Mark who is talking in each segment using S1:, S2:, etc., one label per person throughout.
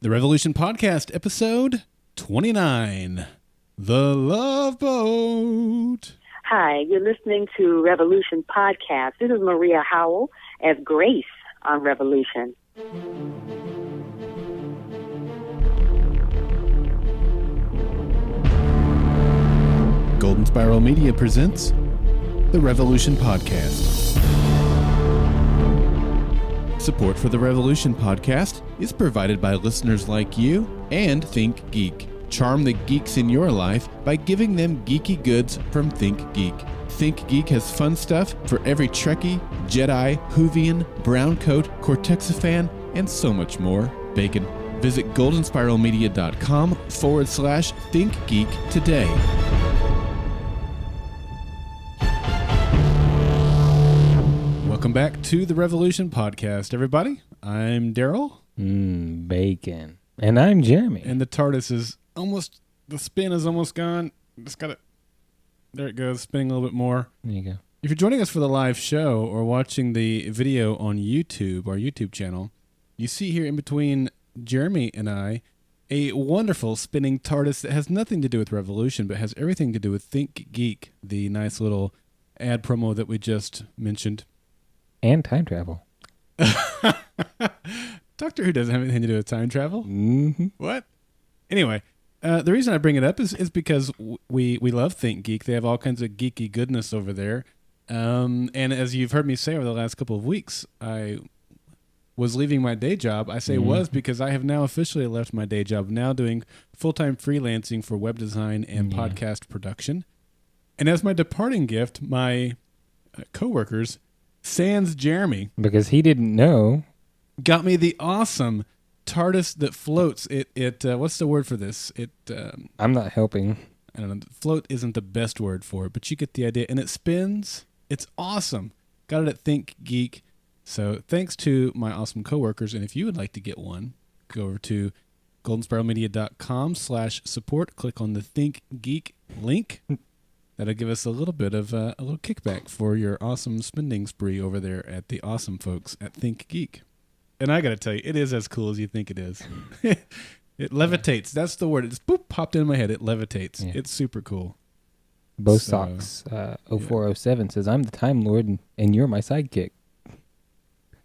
S1: The Revolution Podcast, episode 29, The Love Boat.
S2: Hi, you're listening to Revolution Podcast. This is Maria Howell as Grace on Revolution.
S1: Golden Spiral Media presents The Revolution Podcast. Support for The Revolution Podcast is provided by listeners like you and Think Geek. Charm the geeks in your life by giving them geeky goods from Think Geek. Think Geek has fun stuff for every Trekkie, Jedi, Whovian, Browncoat, Cortexiphan, and so much more. Bacon. Visit goldenspiralmedia.com/Think Geek today. Welcome back to the Revolution Podcast, everybody. I'm Daryl.
S3: Bacon. And I'm Jeremy.
S1: And the TARDIS is almost, the spin is almost gone. Just got it. There it goes, spinning a little bit more.
S3: There you go.
S1: If you're joining us for the live show or watching the video on YouTube, our YouTube channel, you see here in between Jeremy and I a wonderful spinning TARDIS that has nothing to do with Revolution, but has everything to do with Think Geek, the nice little ad promo that we just mentioned.
S3: And time travel.
S1: Doctor Who doesn't have anything to do with time travel.
S3: Mm-hmm.
S1: What? Anyway, the reason I bring it up is because we love Think Geek. They have all kinds of geeky goodness over there. And as you've heard me say over the last couple of weeks, I was leaving my day job. I say was because I have now officially left my day job, now doing full-time freelancing for web design and podcast production. And as my departing gift, my coworkers, sans Jeremy,
S3: because he didn't know,
S1: got me the awesome TARDIS that floats. It what's the word for this?
S3: I'm not helping.
S1: I don't know. Float isn't the best word for it, but you get the idea. And it spins. It's awesome. Got it at Think Geek. So thanks to my awesome coworkers. And if you would like to get one, go over to goldenspiralmedia.com/support. Click on the Think Geek link. That'll give us a little bit of a little kickback for your awesome spending spree over there at the awesome folks at Think Geek. And I got to tell you, it is as cool as you think it is. It levitates. That's the word. It's boop, popped in my head. It levitates. Yeah. It's super cool.
S3: Bosocks 0407 says, I'm the Time Lord and you're my sidekick.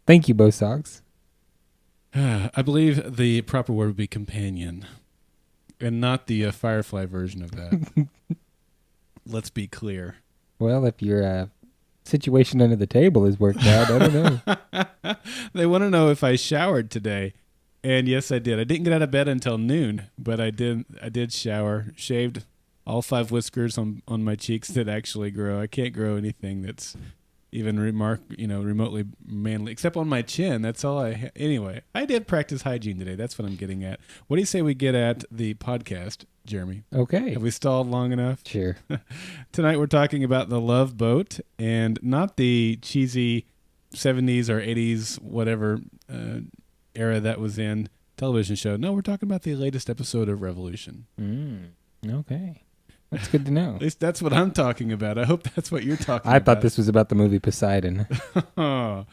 S3: Thank you, Bosocks.
S1: I believe the proper word would be companion and not the Firefly version of that. Let's be clear.
S3: Well, if your situation under the table is worked out, I don't know.
S1: They want to know if I showered today. And yes, I did. I didn't get out of bed until noon, but I did shower, shaved all 5 whiskers on my cheeks that actually grow. I can't grow anything that's even remotely manly, except on my chin. That's all anyway, I did practice hygiene today. That's what I'm getting at. What do you say we get at the podcast, Jeremy?
S3: Okay.
S1: Have we stalled long enough?
S3: Sure.
S1: Tonight we're talking about The Love Boat, and not the cheesy 70s or 80s, whatever era that was in, television show. No, we're talking about the latest episode of Revolution.
S3: Okay. That's good to know.
S1: At least that's what I'm talking about. I hope that's what you're talking about.
S3: I thought this was about the movie Poseidon.
S1: The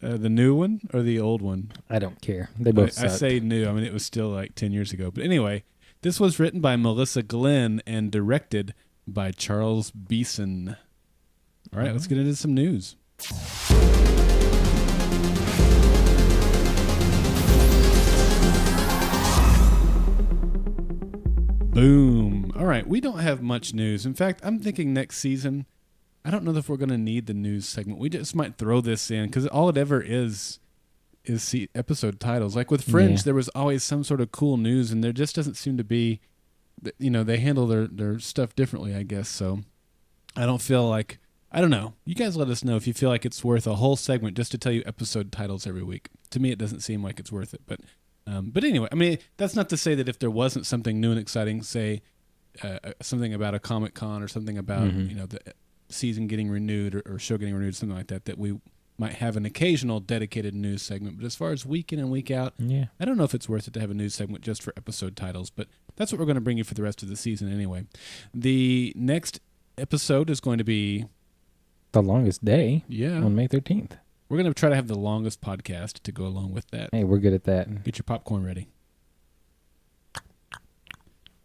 S1: new one or the old one?
S3: I don't care. They both sucked.
S1: I say new. I mean, it was still like 10 years ago. But anyway, this was written by Melissa Glenn and directed by Charles Beeson. All right, let's get into some news. Boom. All right, we don't have much news. In fact, I'm thinking next season, I don't know if we're going to need the news segment. We just might throw this in because all it ever is episode titles. Like with Fringe, there was always some sort of cool news, and there just doesn't seem to be, they handle their stuff differently, I guess. So I don't feel like, I don't know. You guys let us know if you feel like it's worth a whole segment just to tell you episode titles every week. To me, it doesn't seem like it's worth it, but anyway, I mean, that's not to say that if there wasn't something new and exciting, say something about a Comic-Con or something about the season getting renewed or show getting renewed, something like that we might have an occasional dedicated news segment. But as far as week in and week out, I don't know if it's worth it to have a news segment just for episode titles. But that's what we're going to bring you for the rest of the season anyway. The next episode is going to be
S3: The Longest Day on May 13th.
S1: We're going to try to have the longest podcast to go along with that.
S3: Hey, we're good at that.
S1: Get your popcorn ready.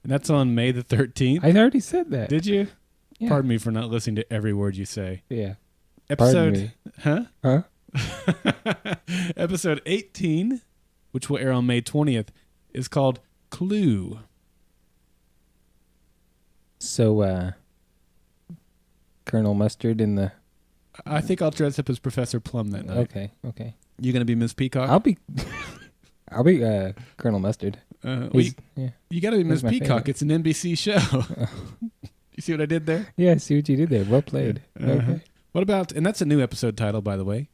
S1: And that's on May the 13th.
S3: I already said that.
S1: Did you?
S3: Yeah.
S1: Pardon me for not listening to every word you say.
S3: Yeah.
S1: Episode,
S3: Pardon me. Huh?
S1: Episode 18, which will air on May 20th, is called Clue.
S3: So, Colonel Mustard in the...
S1: I think I'll dress up as Professor Plum that night.
S3: Okay.
S1: You going to be Miss Peacock?
S3: I'll be Colonel Mustard.
S1: You got to be Miss Peacock.
S3: favorite.
S1: It's an NBC show. You see what I did there?
S3: Yeah, I see what you did there. Well played. Okay.
S1: What about, and that's a new episode title, by the way.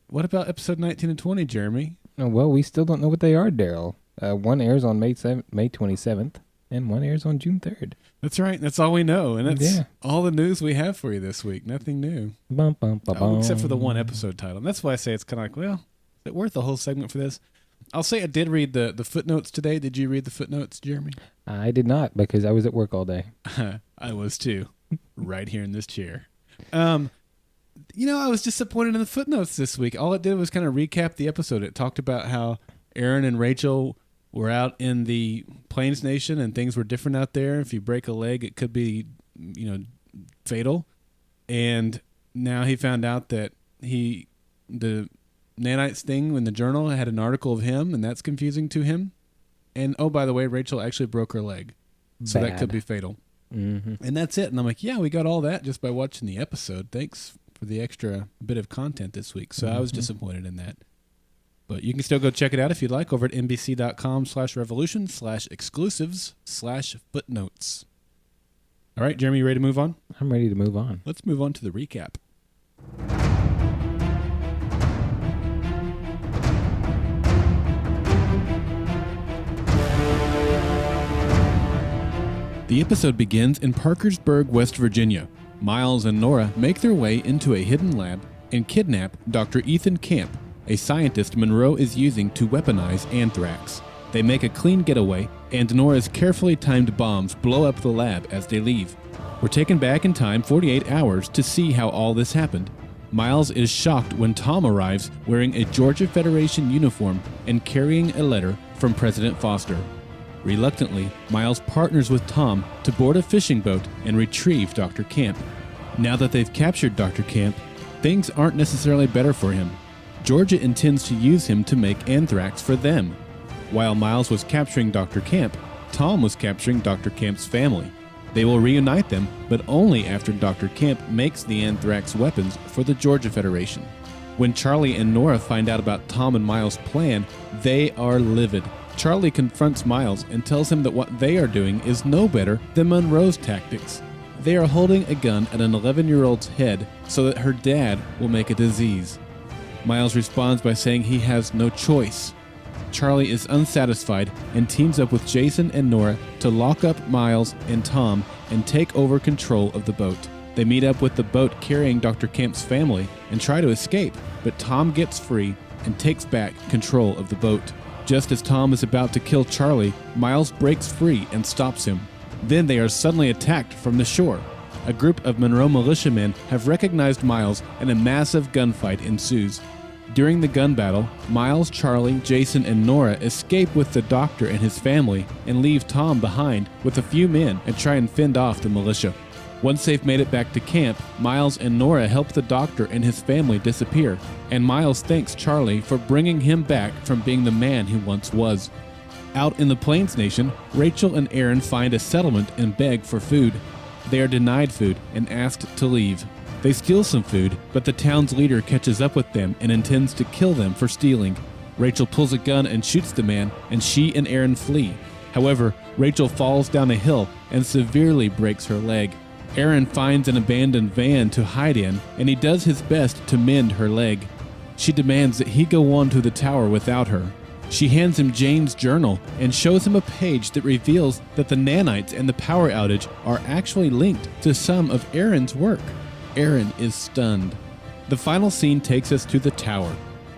S1: What about episode 19 and 20, Jeremy?
S3: Oh, well, we still don't know what they are, Daryl. One airs on May 27th, and one airs on June 3rd.
S1: That's right. That's all we know. And that's all the news we have for you this week. Nothing new.
S3: Bum, bum, bum, bum.
S1: Except for the one episode title. And that's why I say it's kind of like, well, is it worth the whole segment for this? I'll say I did read the footnotes today. Did you read the footnotes, Jeremy?
S3: I did not, because I was at work all day.
S1: I was too. Right here in this chair. I was disappointed in the footnotes this week. All it did was kind of recap the episode. It talked about how Aaron and Rachel were out in the Plains Nation and things were different out there. If you break a leg, it could be, fatal. And now he found out that the nanites thing in the journal had an article of him, and that's confusing to him. And, oh, by the way, Rachel actually broke her leg. So that could be fatal.
S3: Mm-hmm.
S1: And that's it. And I'm like, yeah, we got all that just by watching the episode. Thanks for the extra bit of content this week. So I was disappointed in that. But you can still go check it out if you'd like over at nbc.com/revolution/exclusives/footnotes. All right, Jeremy, you ready to move on?
S3: I'm ready to move on.
S1: Let's move on to the recap. The episode begins in Parkersburg, West Virginia. Miles and Nora make their way into a hidden lab and kidnap Dr. Ethan Camp, a scientist Monroe is using to weaponize anthrax. They make a clean getaway, and Nora's carefully timed bombs blow up the lab as they leave. We're taken back in time 48 hours to see how all this happened. Miles is shocked when Tom arrives wearing a Georgia Federation uniform and carrying a letter from President Foster. Reluctantly, Miles partners with Tom to board a fishing boat and retrieve Dr. Camp. Now that they've captured Dr. Camp, things aren't necessarily better for him. Georgia intends to use him to make anthrax for them. While Miles was capturing Dr. Camp, Tom was capturing Dr. Camp's family. They will reunite them, but only after Dr. Camp makes the anthrax weapons for the Georgia Federation. When Charlie and Nora find out about Tom and Miles' plan, they are livid. Charlie confronts Miles and tells him that what they are doing is no better than Monroe's tactics. They are holding a gun at an 11-year-old's head so that her dad will make a disease. Miles responds by saying he has no choice. Charlie is unsatisfied and teams up with Jason and Nora to lock up Miles and Tom and take over control of the boat. They meet up with the boat carrying Dr. Camp's family and try to escape, but Tom gets free and takes back control of the boat. Just as Tom is about to kill Charlie, Miles breaks free and stops him. Then they are suddenly attacked from the shore. A group of Monroe militiamen have recognized Miles and a massive gunfight ensues. During the gun battle, Miles, Charlie, Jason, and Nora escape with the doctor and his family and leave Tom behind with a few men and try and fend off the militia. Once they've made it back to camp, Miles and Nora help the doctor and his family disappear, and Miles thanks Charlie for bringing him back from being the man he once was. Out in the Plains Nation, Rachel and Aaron find a settlement and beg for food. They are denied food and asked to leave. They steal some food, but the town's leader catches up with them and intends to kill them for stealing. Rachel pulls a gun and shoots the man, and she and Aaron flee. However, Rachel falls down a hill and severely breaks her leg. Aaron finds an abandoned van to hide in, and he does his best to mend her leg. She demands that he go on to the tower without her. She hands him Jane's journal and shows him a page that reveals that the nanites and the power outage are actually linked to some of Aaron's work. Aaron is stunned. The final scene takes us to the tower.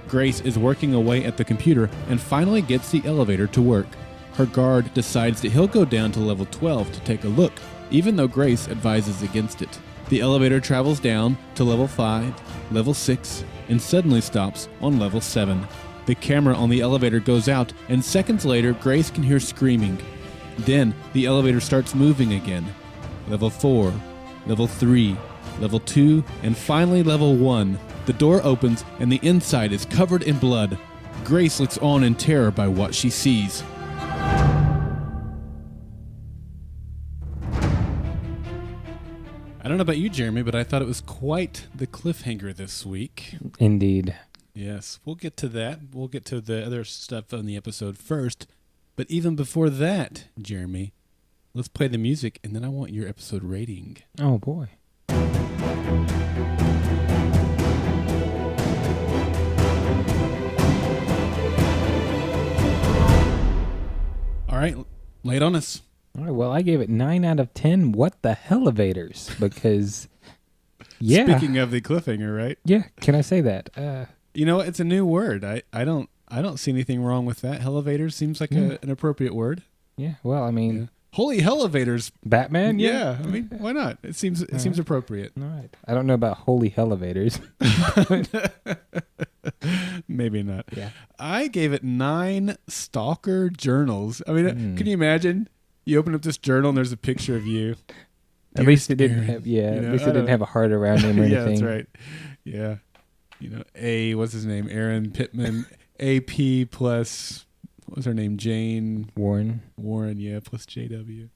S1: Grace is working away at the computer and finally gets the elevator to work. Her guard decides that he'll go down to level 12 to take a look, even though Grace advises against it. The elevator travels down to level 5, level 6, and suddenly stops on level 7. The camera on the elevator goes out, and seconds later, Grace can hear screaming. Then the elevator starts moving again. Level 4, Level 3, Level 2, and finally Level 1. The door opens and the inside is covered in blood. Grace looks on in terror by what she sees. I don't know about you, Jeremy, but I thought it was quite the cliffhanger this week.
S3: Indeed.
S1: Yes, we'll get to that. We'll get to the other stuff on the episode first. But even before that, Jeremy, let's play the music, and then I want your episode rating.
S3: Oh, boy.
S1: All right, lay it on us.
S3: All right, well, I gave it 9 out of 10. What the elevators? Because, yeah.
S1: Speaking of the cliffhanger, right?
S3: Yeah, can I say that?
S1: You know, it's a new word. I don't see anything wrong with that. Elevators seems like an appropriate word.
S3: Yeah, well, I mean...
S1: Yeah. Holy elevators.
S3: Batman?
S1: Yeah, I mean, why not? It seems appropriate.
S3: All right. I don't know about holy elevators.
S1: Maybe not.
S3: Yeah.
S1: I gave it 9 stalker journals. I mean, can you imagine? You open up this journal and there's a picture of you.
S3: At least it didn't have, at least it didn't have a heart around him or
S1: yeah,
S3: anything.
S1: that's right. Yeah. You know, what's his name? Aaron Pittman, AP plus, what was her name? Jane?
S3: Warren,
S1: yeah, plus JW.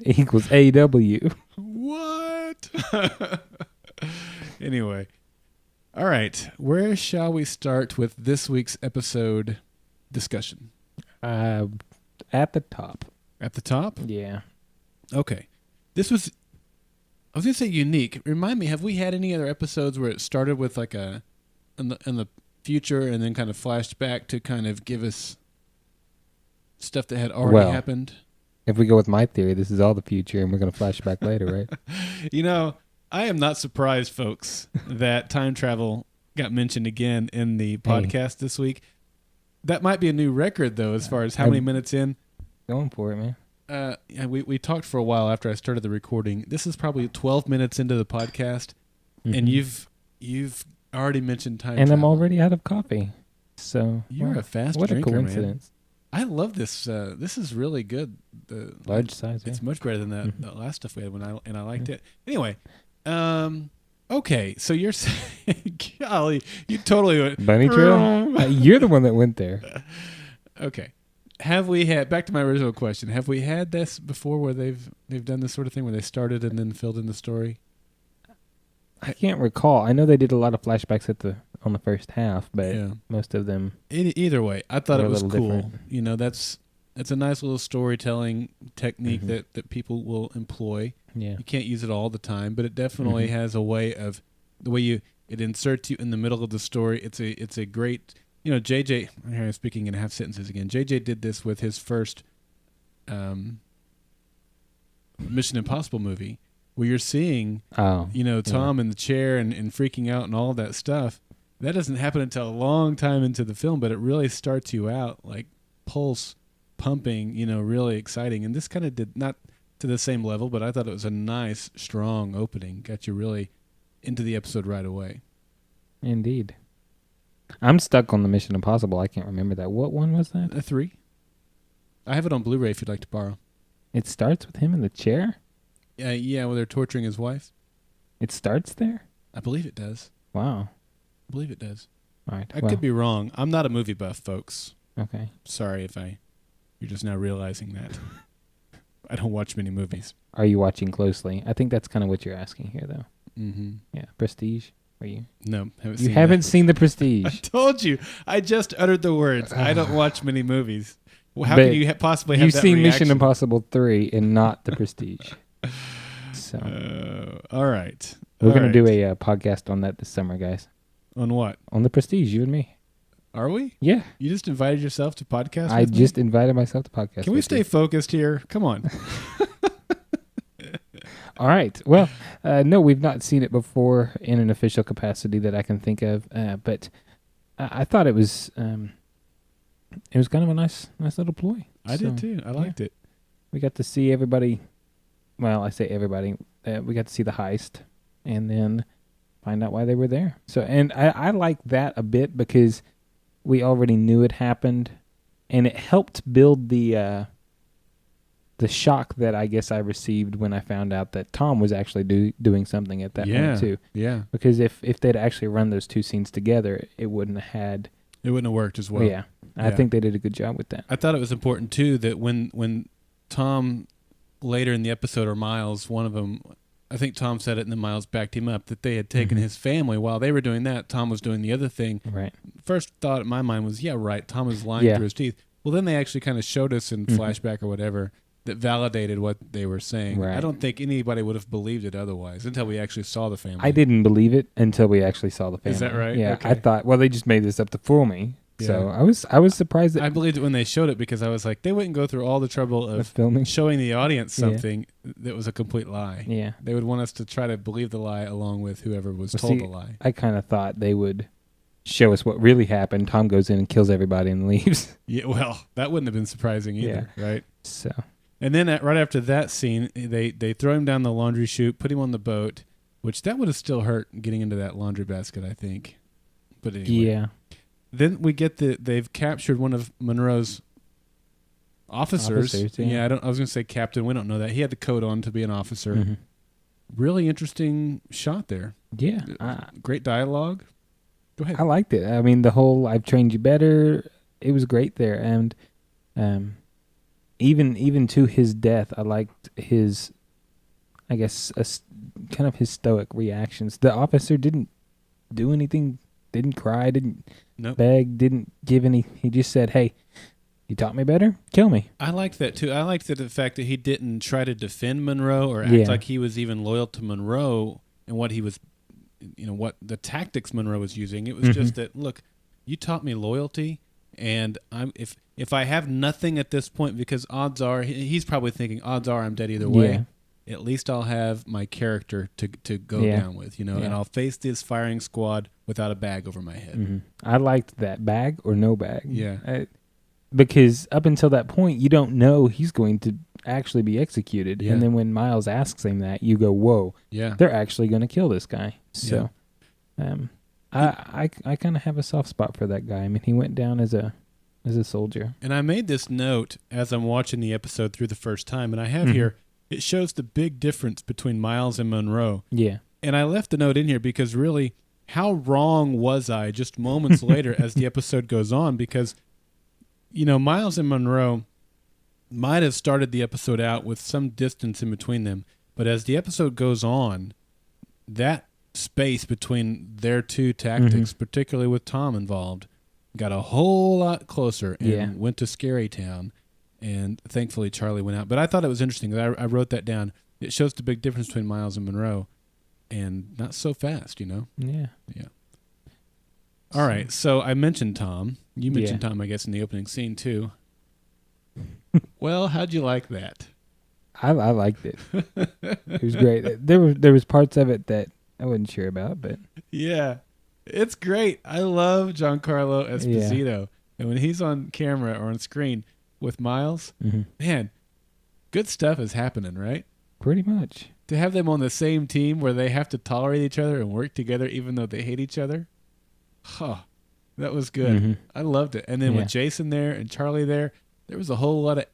S3: equals AW.
S1: What? Anyway. All right. Where shall we start with this week's episode discussion?
S3: At the top.
S1: At the top?
S3: Yeah.
S1: Okay. This was, I was going to say unique. Remind me, have we had any other episodes where it started with like in the future and then kind of flashed back to kind of give us stuff that had already happened?
S3: If we go with my theory, this is all the future and we're going to flash back later, right?
S1: You know, I am not surprised, folks, that time travel got mentioned again in the podcast this week. That might be a new record, though, as far as how many minutes in.
S3: Going for it, man.
S1: Yeah, we talked for a while after I started the recording. This is probably 12 minutes into the podcast, and you've already mentioned time travel.
S3: And I'm already out of coffee. So
S1: you're a fast
S3: what
S1: drinker,
S3: a coincidence.
S1: Man. I love this. This is really good. The
S3: large size.
S1: It's much better than the last stuff we had I liked it. Anyway, okay, so you're saying, golly, you totally went
S3: bunny trail. You're the one that went there.
S1: Okay. Have we had, back to my original question, have we had this before where they've done this sort of thing where they started and then filled in the story?
S3: I can't recall. I know they did a lot of flashbacks on the first half, but most of them.
S1: Either way, I thought it was cool.
S3: Different.
S1: You know, that's a nice little storytelling technique that people will employ.
S3: Yeah. You
S1: can't use it all the time, but it definitely has a way of the way it inserts you in the middle of the story. It's a great. You know, JJ, here I'm speaking in half sentences again. JJ did this with his first Mission Impossible movie, where you're seeing, Tom in the chair and freaking out and all of that stuff. That doesn't happen until a long time into the film, but it really starts you out like pulse pumping, really exciting. And this kind of did not to the same level, but I thought it was a nice, strong opening. Got you really into the episode right away.
S3: Indeed. I'm stuck on the Mission Impossible. I can't remember that. What one was that?
S1: 3. I have it on Blu-ray if you'd like to borrow.
S3: It starts with him in the chair?
S1: Yeah, where they're torturing his wife.
S3: It starts there?
S1: I believe it does.
S3: Wow.
S1: I believe it does.
S3: All right.
S1: I could be wrong. I'm not a movie buff, folks.
S3: Okay.
S1: Sorry if you're just now realizing that. I don't watch many movies.
S3: Are you watching closely? I think that's kind of what you're asking here, though.
S1: Mm-hmm.
S3: Yeah. Prestige? Are you?
S1: No,
S3: you haven't seen The Prestige.
S1: I told you. I just uttered the words. I don't watch many movies. Well, how can you possibly have that reaction?
S3: You've seen Mission Impossible 3 and not The Prestige. So.
S1: All right.
S3: We're going to do a podcast on that this summer, guys.
S1: On what?
S3: On The Prestige, you and me.
S1: Are we?
S3: Yeah.
S1: You just invited yourself to podcast
S3: I just invited myself to podcast.
S1: Can we stay focused here? Come on.
S3: All right. Well, no, we've not seen it before in an official capacity that I can think of, but I thought it was kind of a nice little ploy.
S1: I did too. I liked it.
S3: We got to see everybody. Well, I say everybody. We got to see the heist, and then find out why they were there. So, and I like that a bit because we already knew it happened, and it helped build the the shock that I guess I received when I found out that Tom was actually doing something at that point too.
S1: Yeah.
S3: Because if they'd actually run those two scenes together, it wouldn't have worked as well. Yeah. I think they did a good job with that.
S1: I thought it was important too that when Tom later in the episode, or Miles, one of them, I think Tom said it and then Miles backed him up, that they had taken his family. While they were doing that, Tom was doing the other thing.
S3: Right.
S1: First thought in my mind was, yeah, right, Tom is lying through his teeth. Well, then they actually kind of showed us in flashback or whatever that validated what they were saying. Right. I don't think anybody would have believed it otherwise until we actually saw the family.
S3: I didn't believe it until we actually saw the family.
S1: Is that right?
S3: Yeah.
S1: Okay.
S3: I thought, well, they just made this up to fool me. Yeah. So I was surprised that
S1: I believed it when they showed it, because I was like, they wouldn't go through all the trouble of filming, showing the audience something that was a complete lie.
S3: Yeah.
S1: They would want us to try to believe the lie along with whoever was told the lie.
S3: I kind of thought they would show us what really happened. Tom goes in and kills everybody and leaves.
S1: Yeah, well, that wouldn't have been surprising either, right?
S3: So,
S1: and then right after that scene, they throw him down the laundry chute, put him on the boat, which that would have still hurt getting into that laundry basket, I think. But anyway.
S3: Yeah.
S1: Then we get they've captured one of Monroe's officers. Yeah, I was going to say captain. We don't know that. He had the coat on to be an officer. Mm-hmm. Really interesting shot there.
S3: Yeah.
S1: Great dialogue. Go ahead.
S3: I liked it. I mean, the whole "I've trained you better," it was great there. And even to his death, I liked his, I guess, kind of his stoic reactions. The officer didn't do anything, didn't cry, didn't beg, didn't give any. He just said, "Hey, you taught me better, kill me."
S1: I liked that too. I liked the fact that he didn't try to defend Monroe or act like he was even loyal to Monroe and what he was, what the tactics Monroe was using. It was just that, look, you taught me loyalty, and if I have nothing at this point, because odds are, he's probably thinking, odds are I'm dead either way. At least I'll have my character to go down with, and I'll face this firing squad without a bag over my head.
S3: Mm-hmm. I liked that, bag or no bag.
S1: Yeah.
S3: Because up until that point, you don't know he's going to actually be executed.
S1: Yeah.
S3: And then when Miles asks him that, you go, whoa, they're actually going to kill this guy. So I kind of have a soft spot for that guy. I mean, he went down as a soldier.
S1: And I made this note as I'm watching the episode through the first time, and I have here, it shows the big difference between Miles and Monroe.
S3: Yeah.
S1: And I left the note in here because really, how wrong was I just moments later as the episode goes on? Because, Miles and Monroe might have started the episode out with some distance in between them, but as the episode goes on, that space between their two tactics, particularly with Tom involved, got a whole lot closer and went to Scary Town. And thankfully, Charlie went out. But I thought it was interesting. I wrote that down. It shows the big difference between Miles and Monroe, and not so fast,
S3: Yeah.
S1: Yeah. All right. So I mentioned Tom. You mentioned Tom, I guess, in the opening scene too. Well, how'd you like that?
S3: I liked it. It was great. There was parts of it that I wasn't sure about, but
S1: yeah, it's great. I love Giancarlo Esposito, and when he's on camera or on screen with Miles, man, good stuff is happening, right?
S3: Pretty much.
S1: To have them on the same team where they have to tolerate each other and work together even though they hate each other, that was good. I loved it. And then with Jason there and Charlie there was a whole lot of...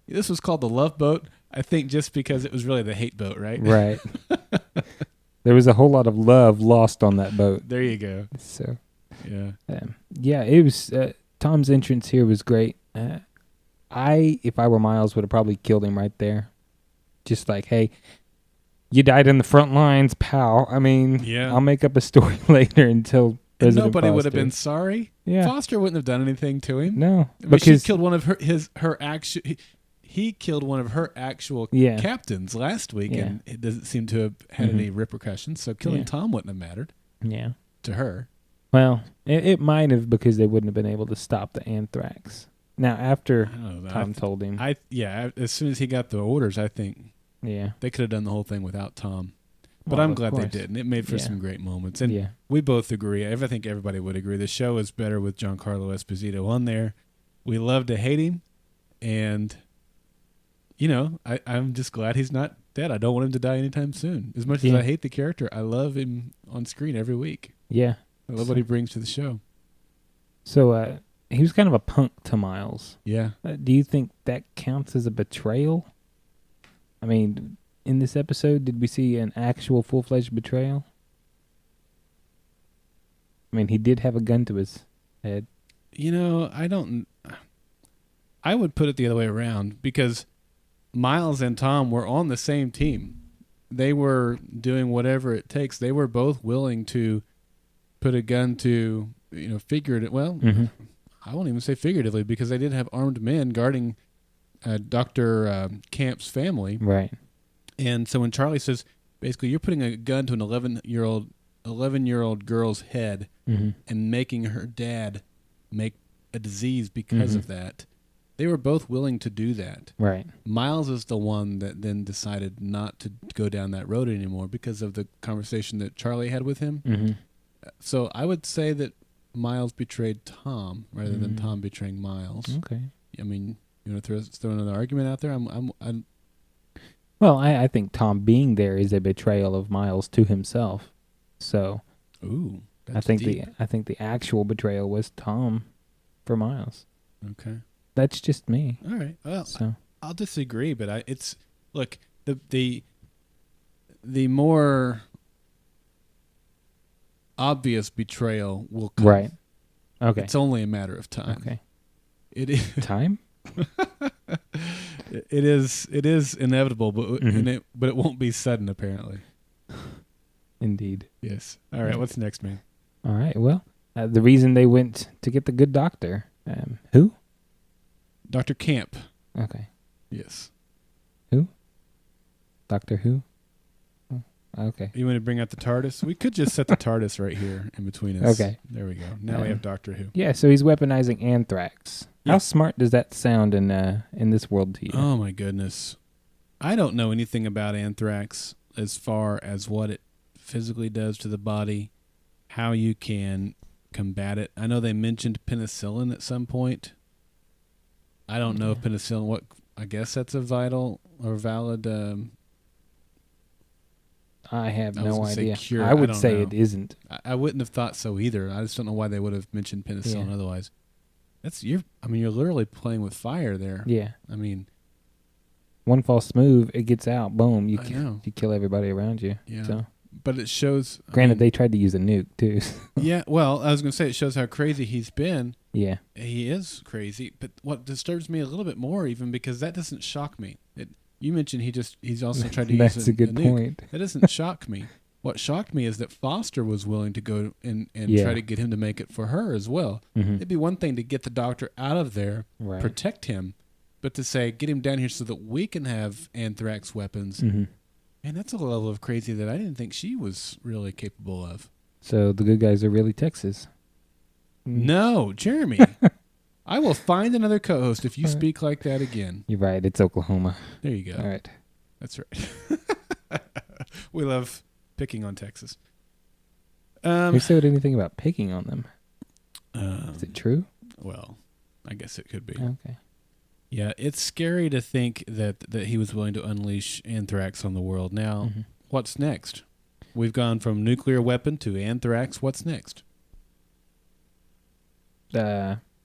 S1: This was called the Love Boat, I think just because it was really the hate boat, right?
S3: Right. There was a whole lot of love lost on that boat.
S1: There you go.
S3: So,
S1: yeah.
S3: It was... Tom's entrance here was great. If I were Miles, would have probably killed him right there. Just like, hey, you died in the front lines, pal. I mean, I'll make up a story later until President
S1: and nobody
S3: Foster
S1: would have been sorry.
S3: Yeah.
S1: Foster wouldn't have done anything to him.
S3: No.
S1: Because she killed one of her actual... He killed one of her actual captains last week, and it doesn't seem to have had any repercussions. So killing Tom wouldn't have mattered.
S3: Yeah.
S1: To her.
S3: Well, it might have, because they wouldn't have been able to stop the anthrax. Now, after Tom told him.
S1: As soon as he got the orders, I think they could have done the whole thing without Tom. But I'm glad they didn't. It made for some great moments. And we both agree. I think everybody would agree. The show is better with Giancarlo Esposito on there. We love to hate him. And, I'm just glad he's not dead. I don't want him to die anytime soon. As much as I hate the character, I love him on screen every week.
S3: Yeah.
S1: I love what he brings to the show.
S3: So, he was kind of a punk to Miles.
S1: Yeah.
S3: Do you think that counts as a betrayal? I mean, in this episode, did we see an actual full-fledged betrayal? I mean, he did have a gun to his head.
S1: I would put it the other way around because Miles and Tom were on the same team. They were doing whatever it takes. They were both willing to put a gun to, figuratively. Well, I won't even say figuratively because they did have armed men guarding Dr. Camp's family.
S3: Right.
S1: And so when Charlie says, basically, you're putting a gun to an 11-year-old girl's head and making her dad make a disease because of that, they were both willing to do that.
S3: Right.
S1: Miles is the one that then decided not to go down that road anymore because of the conversation that Charlie had with him. So I would say that Miles betrayed Tom rather than Tom betraying Miles.
S3: Okay.
S1: I mean, you want to throw another argument out there?
S3: Well, I think Tom being there is a betrayal of Miles to himself. So,
S1: that's
S3: deep. I think the actual betrayal was Tom for Miles.
S1: Okay.
S3: That's just me.
S1: All right. Well,
S3: so
S1: I'll disagree, but the more obvious betrayal will come.
S3: Right. Okay.
S1: It's only a matter of time.
S3: Okay.
S1: It is
S3: time.
S1: It is inevitable, but it won't be sudden apparently.
S3: Indeed.
S1: Yes. All right. What's next, man?
S3: All right. Well, the reason they went to get the good doctor. Who?
S1: Dr. Camp.
S3: Okay.
S1: Yes.
S3: Who? Doctor Who? Oh, okay.
S1: You want to bring out the TARDIS? We could just set the TARDIS right here in between us.
S3: Okay.
S1: There we go. Now we have Doctor Who.
S3: Yeah, so he's weaponizing anthrax.
S1: Yeah.
S3: How smart does that sound in this world to you?
S1: Oh, my goodness. I don't know anything about anthrax as far as what it physically does to the body, how you can combat it. I know they mentioned penicillin at some point. I don't know if penicillin, I guess that's a vital or valid.
S3: I have no idea.
S1: Cure.
S3: I would say it isn't.
S1: I wouldn't have thought so either. I just don't know why they would have mentioned penicillin otherwise. You're literally playing with fire there.
S3: Yeah.
S1: I mean,
S3: one false move, it gets out. Boom. You kill everybody around you.
S1: Yeah.
S3: So.
S1: But it shows.
S3: Granted, they tried to use a nuke too.
S1: Yeah. Well, I was going to say it shows how crazy he's been.
S3: Yeah.
S1: He is crazy. But what disturbs me a little bit more, even because that doesn't shock me. You mentioned he's also tried to use
S3: a good point.
S1: That doesn't shock me. What shocked me is that Foster was willing to go and try to get him to make it for her as well. It'd be one thing to get the doctor out of there, protect him, but to say, get him down here so that we can have anthrax weapons. And that's a level of crazy that I didn't think she was really capable of.
S3: So the good guys are really Texas.
S1: No, Jeremy. I will find another co-host if you speak like that again.
S3: You're right. It's Oklahoma.
S1: There you go.
S3: All right.
S1: That's right. We love picking on Texas.
S3: Who said anything about picking on them? Is it true?
S1: Well, I guess it could be.
S3: Okay.
S1: Yeah, it's scary to think that he was willing to unleash anthrax on the world. Now, what's next? We've gone from nuclear weapon to anthrax. What's next?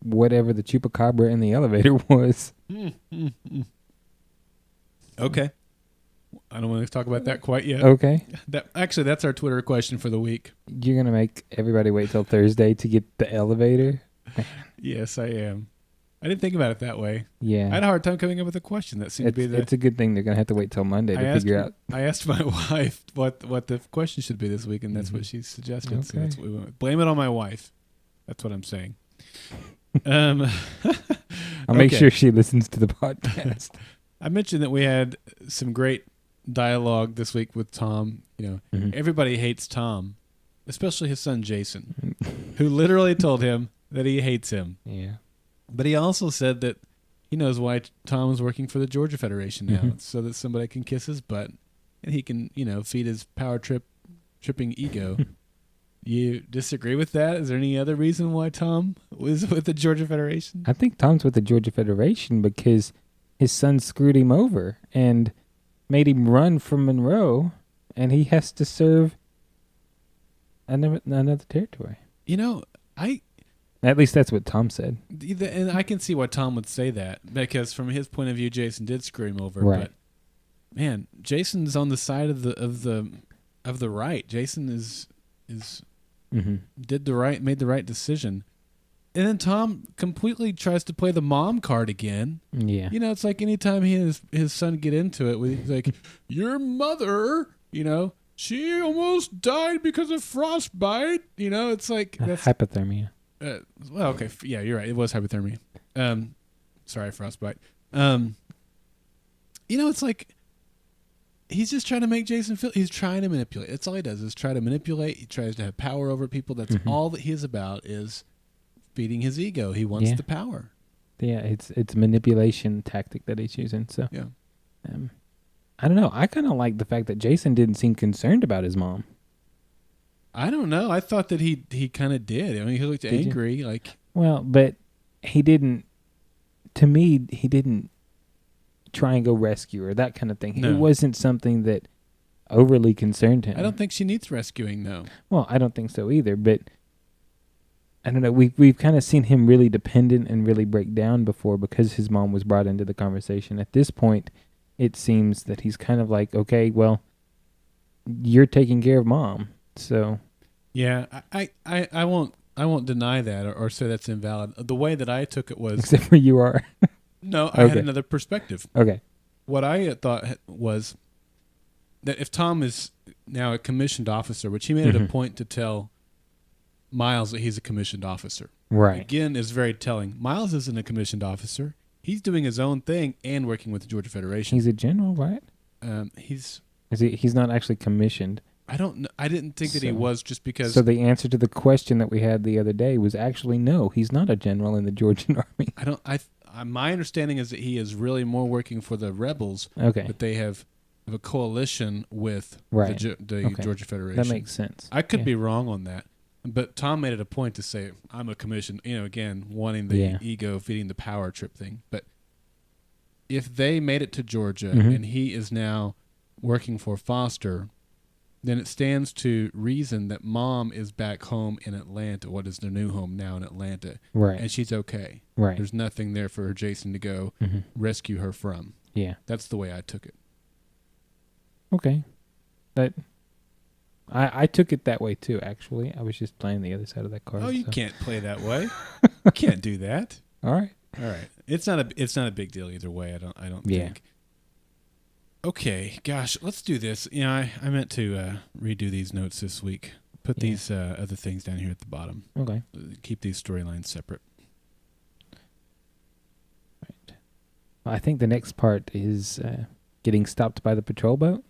S3: Whatever the chupacabra in the elevator was.
S1: Okay. I don't want to talk about that quite yet.
S3: Okay.
S1: That's our Twitter question for the week.
S3: You're going to make everybody wait till Thursday to get the elevator?
S1: Yes, I am. I didn't think about it that way.
S3: Yeah.
S1: I had a hard time coming up with a question that seemed to be
S3: It's a good thing they're going to have to wait till Monday to figure out.
S1: I asked my wife what the question should be this week, and that's what she suggested. Okay. So that's what we went with. Blame it on my wife. That's what I'm saying.
S3: I'll make sure she listens to the podcast.
S1: I mentioned that we had some great dialogue this week with Tom. Everybody hates Tom, especially his son Jason, who literally told him that he hates him.
S3: Yeah.
S1: But he also said that he knows why Tom is working for the Georgia Federation now, so that somebody can kiss his butt and he can, feed his tripping ego. You disagree with that? Is there any other reason why Tom was with the Georgia Federation?
S3: I think Tom's with the Georgia Federation because his son screwed him over and made him run from Monroe, and he has to serve another territory. At least that's what Tom said.
S1: And I can see why Tom would say that, because from his point of view, Jason did screw him over.
S3: Right.
S1: man, Jason's on the side of the right. Jason is
S3: Mm-hmm.
S1: made the right decision. And then Tom completely tries to play the mom card again.
S3: Yeah.
S1: You know, it's like anytime he and his son get into it, he's like, your mother, you know, she almost died because of frostbite. You know, it's like that's
S3: hypothermia.
S1: Well, okay, yeah, you're right. It was hypothermia. Sorry, frostbite. You know, it's like he's just trying to make Jason feel. He's trying to manipulate. That's all he does is try to manipulate. He tries to have power over people. That's all that he is about, is feeding his ego. He wants the power.
S3: Yeah, it's a manipulation tactic that he's using. So
S1: yeah,
S3: I don't know. I kind of like the fact that Jason didn't seem concerned about his mom.
S1: I don't know. I thought that he kind of did. I mean, he looked angry. Like,
S3: well, but he didn't. To me, he didn't try and go rescue her, that kind of thing. No. It wasn't something that overly concerned him.
S1: I don't think she needs rescuing, though.
S3: Well, I don't think so either. But I don't know. We've kind of seen him really dependent and really break down before because his mom was brought into the conversation. At this point, it seems that he's kind of like, okay, well, you're taking care of mom, so.
S1: Yeah, I won't deny that or say that's invalid. The way that I took it was...
S3: Except for you are.
S1: No, I had another perspective.
S3: Okay.
S1: What I thought was that if Tom is now a commissioned officer, which he made it a point to tell Miles that he's a commissioned officer.
S3: Right.
S1: Again, is very telling. Miles isn't a commissioned officer. He's doing his own thing and working with the Georgia Federation.
S3: He's a general, right? He's not actually commissioned.
S1: I don't know. I didn't think that he was, just because...
S3: So the answer to the question that we had the other day was actually no, he's not a general in the Georgian Army.
S1: My understanding is that he is really more working for the rebels.
S3: Okay.
S1: But they have a coalition with the Georgia Federation.
S3: That makes sense.
S1: I could be wrong on that. But Tom made it a point to say, I'm a commission, again, wanting the ego, feeding the power trip thing. But if they made it to Georgia and he is now working for Foster, then it stands to reason that mom is back home in Atlanta, what is their new home now in Atlanta.
S3: Right.
S1: And she's okay.
S3: Right.
S1: There's nothing there for Jason to go rescue her from.
S3: Yeah.
S1: That's the way I took it.
S3: Okay. I took it that way too, actually. I was just playing the other side of that card.
S1: Oh, you can't play that way. You can't do that.
S3: All right.
S1: It's not a big deal either way, I don't think. Okay, gosh, let's do this. I meant to redo these notes this week. Put these other things down here at the bottom.
S3: Okay.
S1: Keep these storylines separate.
S3: Right. Well, I think the next part is getting stopped by the patrol boat.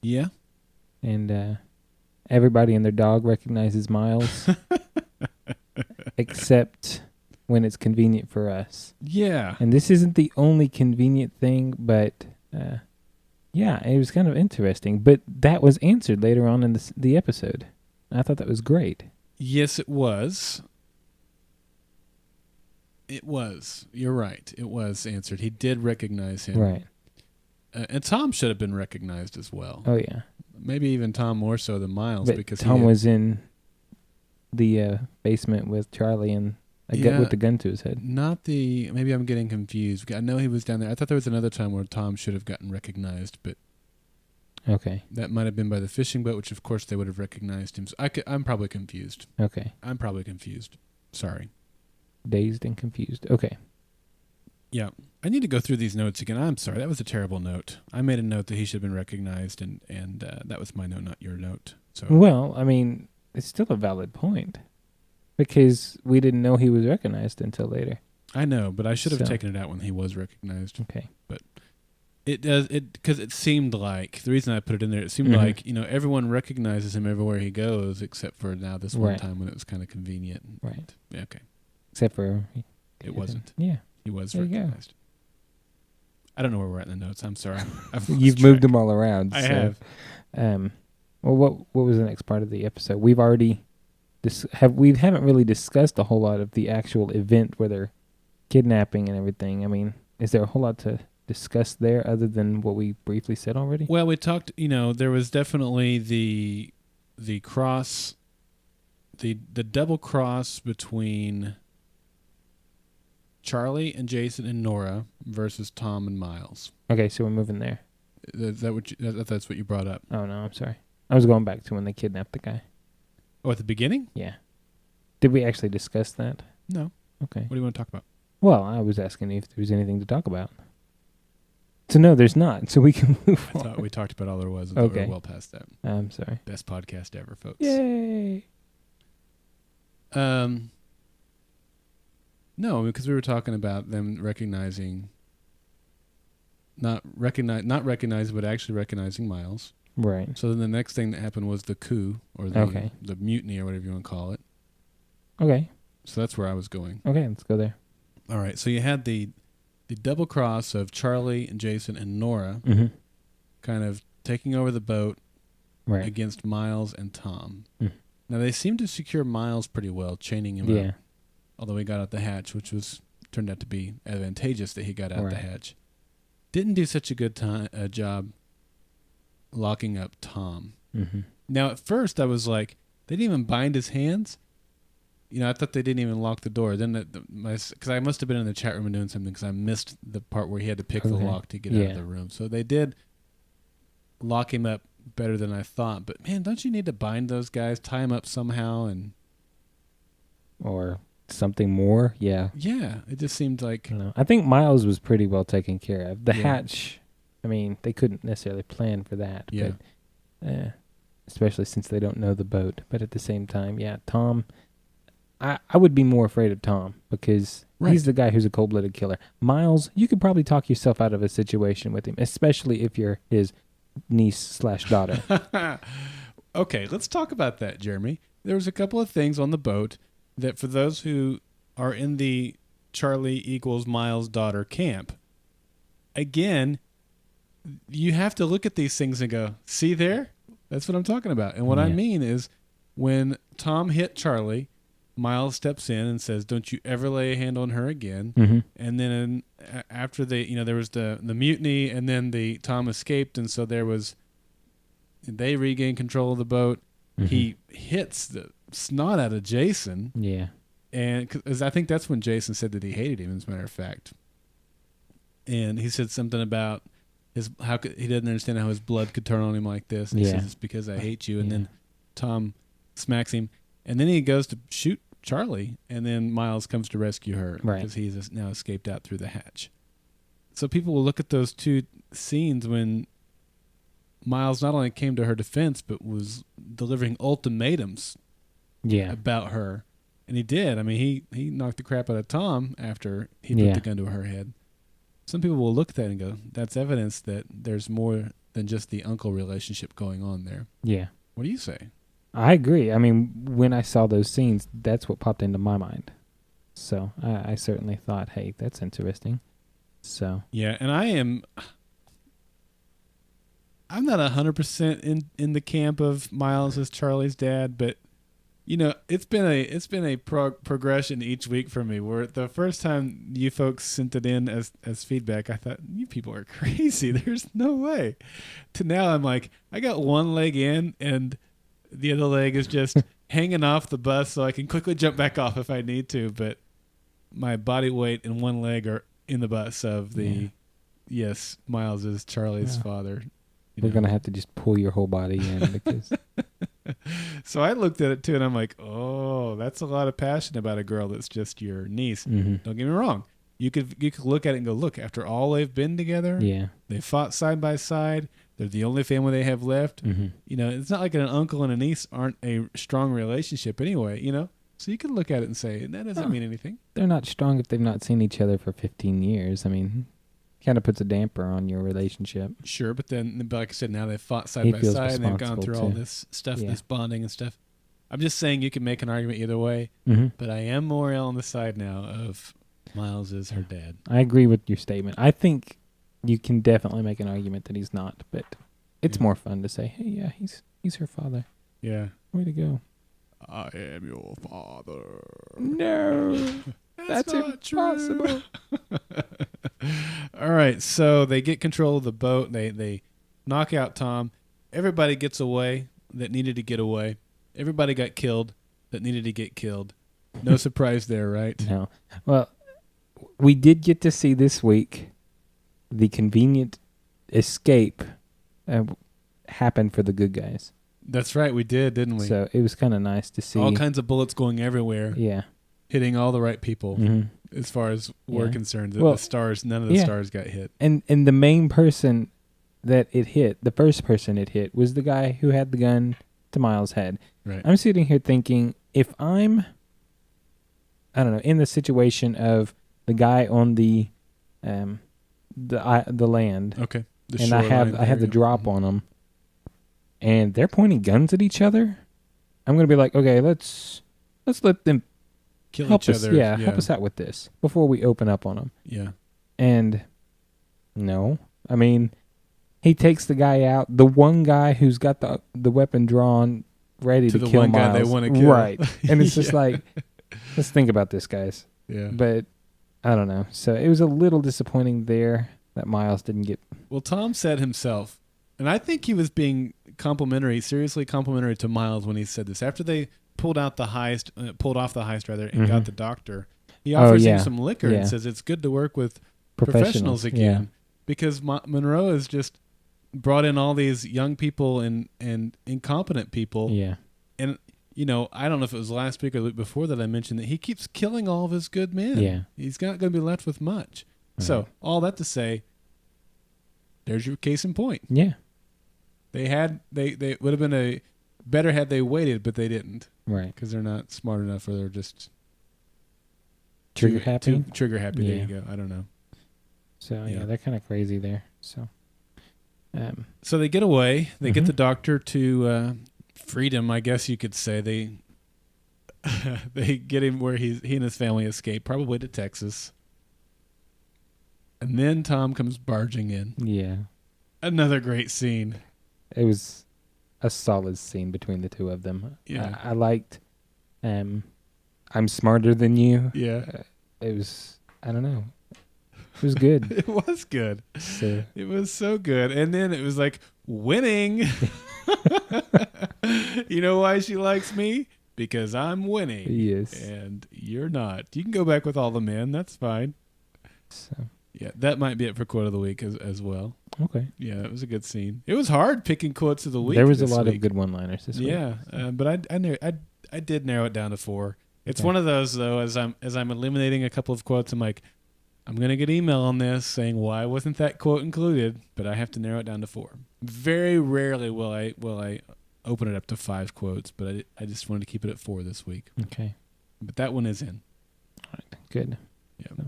S1: Yeah.
S3: And everybody and their dog recognizes Miles. Except when it's convenient for us.
S1: Yeah.
S3: And this isn't the only convenient thing, but... yeah, it was kind of interesting, but that was answered later on in the episode. I thought that was great.
S1: Yes, it was. It was. You're right. It was answered. He did recognize him.
S3: Right.
S1: And Tom should have been recognized as well.
S3: Oh, yeah.
S1: Maybe even Tom more so than Miles.
S3: But
S1: because
S3: Tom was in the basement with Charlie and with the gun to his head.
S1: Maybe I'm getting confused. I know he was down there. I thought there was another time where Tom should have gotten recognized, but that might have been by the fishing boat, which of course they would have recognized him. So I'm probably confused.
S3: Okay.
S1: I'm probably confused. Sorry.
S3: Dazed and confused. Okay.
S1: Yeah. I need to go through these notes again. I'm sorry. That was a terrible note. I made a note that he should have been recognized, and that was my note, not your note. So.
S3: Well, I mean, it's still a valid point. Because we didn't know he was recognized until later.
S1: I know, but I should have taken it out when he was recognized.
S3: Okay.
S1: But because it seemed like, the reason I put it in there, it seemed like, everyone recognizes him everywhere he goes, except for now this one time when it was kind of convenient.
S3: Right.
S1: Yeah, okay.
S3: Except for...
S1: It wasn't.
S3: Yeah.
S1: He was recognized. I don't know where we're at in the notes. I'm sorry.
S3: You've moved them all around.
S1: I have.
S3: Well, what was the next part of the episode? We've already... we haven't really discussed a whole lot of the actual event where they're kidnapping and everything. I mean, is there a whole lot to discuss there other than what we briefly said already?
S1: Well, we talked, there was definitely the cross, the double cross between Charlie and Jason and Nora versus Tom and Miles.
S3: Okay, so we're moving there.
S1: That's what you brought up.
S3: Oh, no, I'm sorry. I was going back to when they kidnapped the guy.
S1: Oh, at the beginning?
S3: Yeah. Did we actually discuss that?
S1: No.
S3: Okay.
S1: What do you want to talk about?
S3: Well, I was asking if there was anything to talk about. So, no, there's not. So we can move on.
S1: I thought we talked about all there was.
S3: Okay.
S1: We're well past that.
S3: I'm sorry.
S1: Best podcast ever, folks.
S3: Yay.
S1: No, because we were talking about them recognizing, not recognizing, but actually recognizing Miles.
S3: Right.
S1: So then the next thing that happened was the coup, or the mutiny, or whatever you want to call it.
S3: Okay.
S1: So that's where I was going.
S3: Okay, let's go there.
S1: All right. So you had the double cross of Charlie and Jason and Nora, kind of taking over the boat against Miles and Tom. Mm. Now they seemed to secure Miles pretty well, chaining him up. Although he got out the hatch, which turned out to be advantageous that he got out the hatch. Didn't do such a good job locking up Tom. Mm-hmm. Now at first I was like, they didn't even bind his hands. I thought they didn't even lock the door. Then because I must have been in the chat room and doing something, because I missed the part where he had to pick the lock to get out of the room. So they did lock him up better than I thought. But man, don't you need to bind those guys, tie him up somehow,
S3: or something more? Yeah.
S1: Yeah, it just seemed like.
S3: I think Miles was pretty well taken care of. The hatch, I mean, they couldn't necessarily plan for that.
S1: Yeah.
S3: But, especially since they don't know the boat. But at the same time, Tom. I would be more afraid of Tom because he's the guy who's a cold-blooded killer. Miles, you could probably talk yourself out of a situation with him, especially if you're his niece/daughter.
S1: Okay, let's talk about that, Jeremy. There was a couple of things on the boat that, for those who are in the Charlie equals Miles' daughter camp, again, you have to look at these things and go, see there? That's what I'm talking about. And what I mean is when Tom hit Charlie, Miles steps in and says, "Don't you ever lay a hand on her again." Mm-hmm. And then after there was the mutiny, and then Tom escaped, and so they regained control of the boat. Mm-hmm. He hits the snot out of Jason.
S3: Yeah,
S1: and because I think that's when Jason said that he hated him, as a matter of fact. And he said something about he didn't understand how his blood could turn on him like this. And he says, "It's because I hate you." And then Tom smacks him. And then he goes to shoot Charlie, and then Miles comes to rescue her because he's now escaped out through the hatch. So people will look at those two scenes when Miles not only came to her defense, but was delivering ultimatums about her. And he did. I mean, he knocked the crap out of Tom after he put the gun to her head. Some people will look at that and go, that's evidence that there's more than just the uncle relationship going on there.
S3: Yeah.
S1: What do you say?
S3: I agree. I mean, when I saw those scenes, that's what popped into my mind. So I certainly thought, hey, that's interesting. So
S1: yeah, and I'm not 100% in the camp of Miles as Charlie's dad, but it's been a progression each week for me. Where the first time you folks sent it in as feedback, I thought, you people are crazy. There's no way. To now, I'm like, I got one leg in and the other leg is just hanging off the bus so I can quickly jump back off if I need to. But my body weight and one leg are in the bus of yes, Miles is Charlie's father.
S3: We're going to have to just pull your whole body in because...
S1: So I looked at it too and I'm like, oh, that's a lot of passion about a girl that's just your niece. Mm-hmm. Don't get me wrong. You could look at it and go, look, after all they've been together, they fought side by side. They're the only family they have left. Mm-hmm. It's not like an uncle and a niece aren't a strong relationship anyway, So you could look at it and say, that doesn't mean anything.
S3: They're not strong if they've not seen each other for 15 years. I mean, kind of puts a damper on your relationship.
S1: Sure, but like I said, now they've fought side by side and they've gone through all this stuff, this bonding and stuff. I'm just saying you can make an argument either way, but I am more on the side now of Miles is her dad.
S3: I agree with your statement. I think you can definitely make an argument that he's not, but it's more fun to say, hey, he's her father.
S1: Yeah.
S3: Way to go.
S1: I am your father.
S3: No. That's impossible.
S1: All right, so they get control of the boat. They knock out Tom. Everybody gets away that needed to get away. Everybody got killed that needed to get killed. No surprise there, right?
S3: No. Well, we did get to see this week the convenient escape happen for the good guys.
S1: That's right, we did, didn't we?
S3: So it was kind of nice to see
S1: all kinds of bullets going everywhere.
S3: Yeah,
S1: hitting all the right people.
S3: Mm-hmm.
S1: As far as we're concerned,
S3: well,
S1: the stars, none of the stars got hit.
S3: And the main person that it hit, the first person it hit, was the guy who had the gun to Miles' head.
S1: Right.
S3: I'm sitting here thinking, if I'm, I don't know, in the situation of the guy on the land,
S1: okay,
S3: and I have the drop on them, and they're pointing guns at each other, I'm gonna be like, okay, let's let them
S1: kill
S3: help
S1: each
S3: us,
S1: other.
S3: help us out with this before we open up on them.
S1: Yeah.
S3: And no, I mean, he takes the guy out, the one guy who's got the weapon drawn, ready to
S1: the
S3: kill
S1: one
S3: Miles.
S1: guy they want to kill.
S3: Right. And it's just like, let's think about this, guys.
S1: Yeah.
S3: But I don't know. So it was a little disappointing there that Miles didn't get.
S1: Well, Tom said himself, and I think he was being seriously complimentary to Miles when he said this. After they pulled off the heist, and got the doctor, he offers him some liquor and says it's good to work with professionals again, because Monroe has just brought in all these young people and incompetent people.
S3: Yeah.
S1: And, I don't know if it was last week or the week before that I mentioned that he keeps killing all of his good men.
S3: Yeah.
S1: He's not going to be left with much. Right. So, all that to say, there's your case in point.
S3: Yeah.
S1: They would have been better had they waited, but they didn't.
S3: Right.
S1: Because they're not smart enough, or they're just
S3: trigger happy.
S1: Trigger happy. There you go. I don't know.
S3: So they're kind of crazy there. So,
S1: so they get away. They get the doctor to freedom, I guess you could say. They get him where he and his family escape, probably to Texas. And then Tom comes barging in.
S3: Yeah.
S1: Another great scene.
S3: It was a solid scene between the two of them.
S1: Yeah.
S3: I liked I'm smarter than you.
S1: Yeah.
S3: It was, I don't know. It was good.
S1: It was good.
S3: So.
S1: It was so good. And then it was like, winning. You know why she likes me? Because I'm winning.
S3: Yes.
S1: And you're not. You can go back with all the men. That's fine.
S3: So.
S1: Yeah, that might be it for quote of the week as well.
S3: Okay.
S1: Yeah, it was a good scene. It was hard picking quotes of the week.
S3: There was a lot of good one-liners this week.
S1: Yeah, but I did narrow it down to 4. It's one of those though. As I'm eliminating a couple of quotes, I'm like, I'm gonna get email on this saying why wasn't that quote included, but I have to narrow it down to 4. Very rarely will I open it up to 5 quotes, but I just wanted to keep it at 4 this week.
S3: Okay.
S1: But that one is in.
S3: All right. Good.
S1: Yeah. So.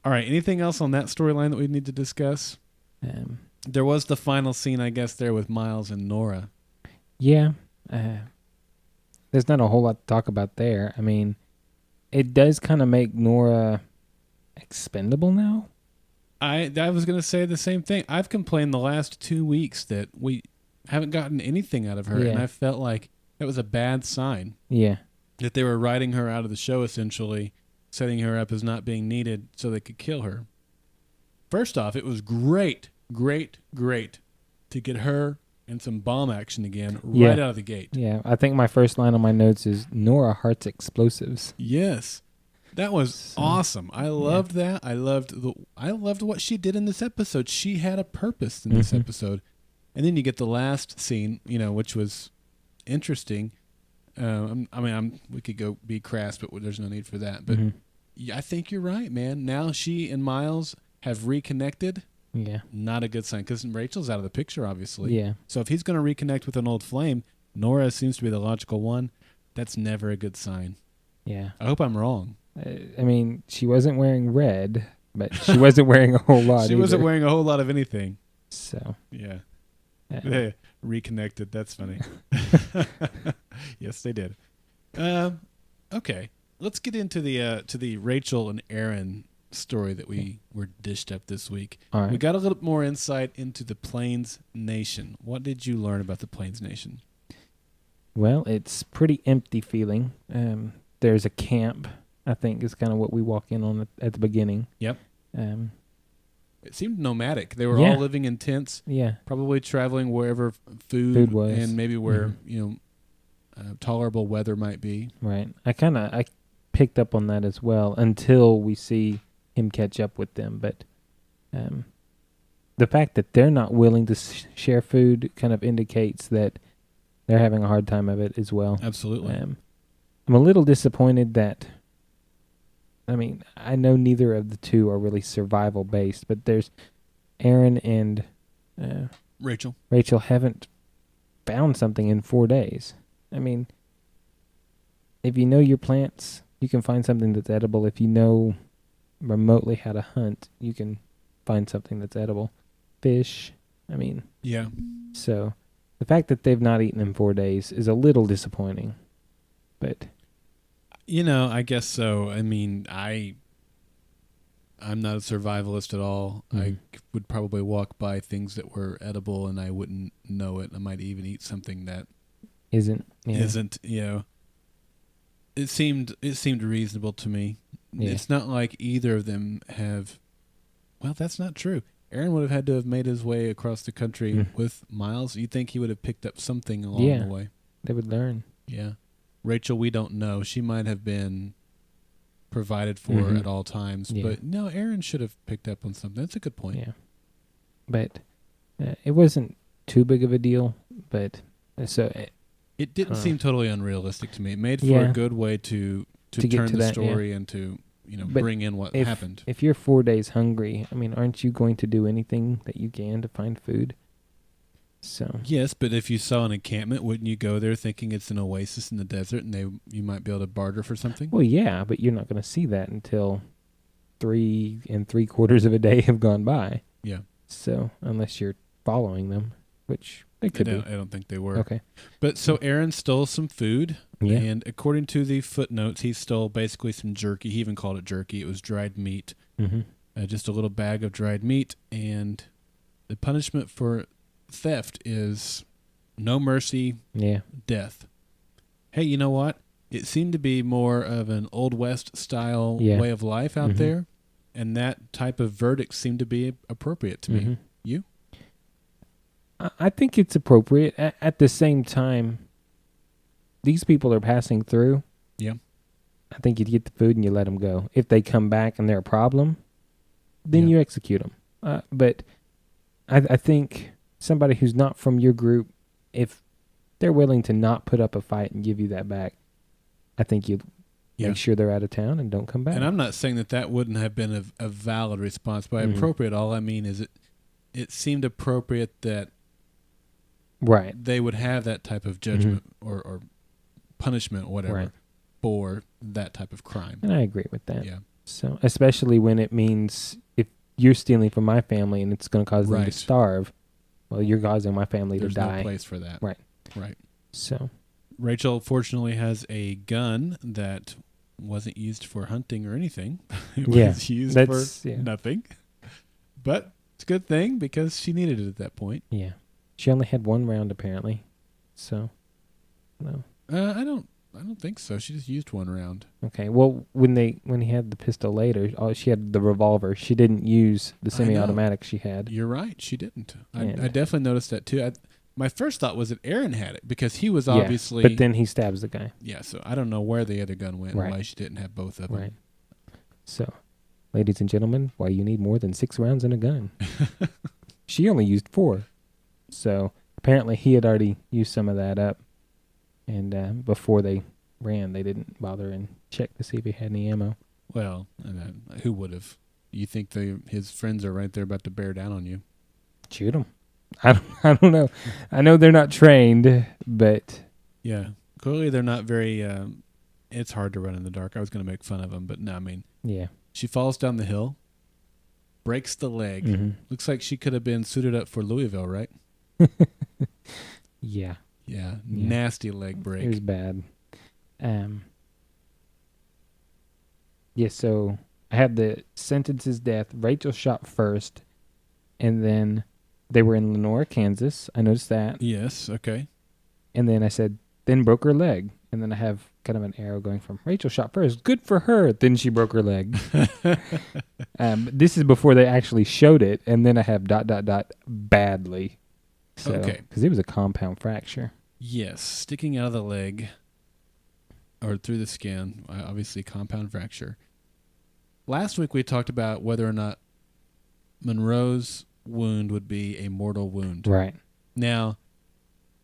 S1: All right. Anything else on that storyline that we need to discuss? There was the final scene, I guess, there with Miles and Nora. Yeah.
S3: There's not a whole lot to talk about there. I mean, it does kind of make Nora expendable now.
S1: I was going to say the same thing. I've complained the last 2 weeks that we haven't gotten anything out of her, and I felt like that was a bad sign.
S3: Yeah. That
S1: they were writing her out of the show, essentially, setting her up as not being needed so they could kill her. First off, it was great to get her in some bomb action again right out of the gate.
S3: Yeah, I think my first line on my notes is Nora hearts explosives.
S1: Yes. That was awesome. I loved that. I loved what she did in this episode. She had a purpose in this episode. And then you get the last scene, which was interesting. We could go be crass, but there's no need for that. But I think you're right, man. Now she and Miles have reconnected.
S3: Yeah.
S1: Not a good sign, because Rachel's out of the picture, obviously.
S3: Yeah.
S1: So if he's going to reconnect with an old flame, Nora seems to be the logical one. That's never a good sign.
S3: Yeah.
S1: I hope I'm wrong.
S3: I mean, she wasn't wearing red, but she wasn't wearing a whole lot
S1: She wasn't wearing a whole lot of anything.
S3: So.
S1: Yeah. They reconnected. That's funny. Yes, they did. Okay. Let's get into the Rachel and Aaron story that we were dished up this week.
S3: All right.
S1: We got a little more insight into the Plains Nation. What did you learn about the Plains Nation?
S3: Well, it's pretty empty feeling. There's a camp, I think, is kind of what we walk in on at the beginning.
S1: Yep. It seemed nomadic. They were all living in tents.
S3: Yeah.
S1: Probably traveling wherever food
S3: was,
S1: and maybe where tolerable weather might be.
S3: Right. I picked up on that as well until we see him catch up with them. But the fact that they're not willing to share food kind of indicates that they're having a hard time of it as well.
S1: Absolutely.
S3: I'm a little disappointed that, I mean, I know neither of the two are really survival based, but there's Aaron and
S1: Rachel.
S3: Rachel haven't found something in 4 days. I mean, if you know your plants, you can find something that's edible. If you know remotely how to hunt, you can find something that's edible. Fish, I mean.
S1: Yeah.
S3: So the fact that they've not eaten in 4 days is a little disappointing. But
S1: I guess so. I mean, I'm not a survivalist at all.
S3: Mm-hmm.
S1: I would probably walk by things that were edible and I wouldn't know it. I might even eat something that
S3: isn't.
S1: It seemed reasonable to me. Yeah. It's not like either of them have. Well, that's not true. Aaron would have had to have made his way across the country with Miles. You'd think he would have picked up something along the way.
S3: They would learn.
S1: Yeah. Rachel, we don't know. She might have been provided for at all times. Yeah. But no, Aaron should have picked up on something. That's a good point.
S3: Yeah. But it wasn't too big of a deal. But so
S1: it didn't seem totally unrealistic to me. It made for a good way to turn the story and to bring in what happened.
S3: If you're 4 days hungry, I mean, aren't you going to do anything that you can to find food? So
S1: yes, but if you saw an encampment, wouldn't you go there thinking it's an oasis in the desert and you might be able to barter for something?
S3: Well, yeah, but you're not going to see that until 3 3/4 of a day have gone by.
S1: Yeah.
S3: So unless you're following them, which they could be.
S1: I don't think they were.
S3: Okay.
S1: But so Aaron stole some food.
S3: Yeah.
S1: And according to the footnotes, he stole basically some jerky. He even called it jerky. It was dried meat.
S3: Mm-hmm.
S1: Just a little bag of dried meat. And the punishment for theft is no mercy, death. Hey, you know what? It seemed to be more of an Old West style way of life out there. And that type of verdict seemed to be appropriate to me. You?
S3: I think it's appropriate. At the same time, these people are passing through.
S1: Yeah.
S3: I think you get the food and you let them go. If they come back and they're a problem, then you execute them. But I think somebody who's not from your group, if they're willing to not put up a fight and give you that back, I think you make sure they're out of town and don't come back.
S1: And I'm not saying that wouldn't have been a valid response. By appropriate, all I mean is it seemed appropriate that they would have that type of judgment or punishment or whatever for that type of crime.
S3: And I agree with that.
S1: Yeah.
S3: So especially when it means if you're stealing from my family and it's going to cause them to starve, well, you're causing my family to die.
S1: There's no place for that. Right.
S3: So
S1: Rachel fortunately has a gun that wasn't used for hunting or anything. It was used for nothing. But it's a good thing because she needed it at that point.
S3: Yeah. She only had 1 round apparently. So no.
S1: I don't think so. She just used 1 round.
S3: Okay. Well, when he had the pistol later, she had the revolver. She didn't use the semi-automatic she had.
S1: You're right. She didn't. I definitely noticed that too. My first thought was that Aaron had it because he was obviously.
S3: But then he stabs the guy.
S1: Yeah. So I don't know where the other gun went and why she didn't have both of them.
S3: Right. So, ladies and gentlemen, why you need more than 6 rounds in a gun? She only used 4. So apparently he had already used some of that up. And before they ran, they didn't bother and check to see if he had any ammo.
S1: Well, who would have? You think his friends are right there about to bear down on you?
S3: Shoot them. I don't know. I know they're not trained, but
S1: yeah, clearly they're not very. It's hard to run in the dark. I was going to make fun of them, but no. I mean, she falls down the hill, breaks the leg. Looks like she could have been suited up for Louisville, right?
S3: Yeah.
S1: Yeah, nasty leg break.
S3: It was bad. So I have the sentences death. Rachel shot first, and then they were in Lenora, Kansas. I noticed that.
S1: Yes, okay.
S3: And then I said, then broke her leg. And then I have kind of an arrow going from Rachel shot first. Good for her. Then she broke her leg. This is before they actually showed it. And then I have ... badly. So, because it was a compound fracture.
S1: Yes, sticking out of the leg or through the skin, obviously compound fracture. Last week we talked about whether or not Monroe's wound would be a mortal wound.
S3: Right.
S1: Now,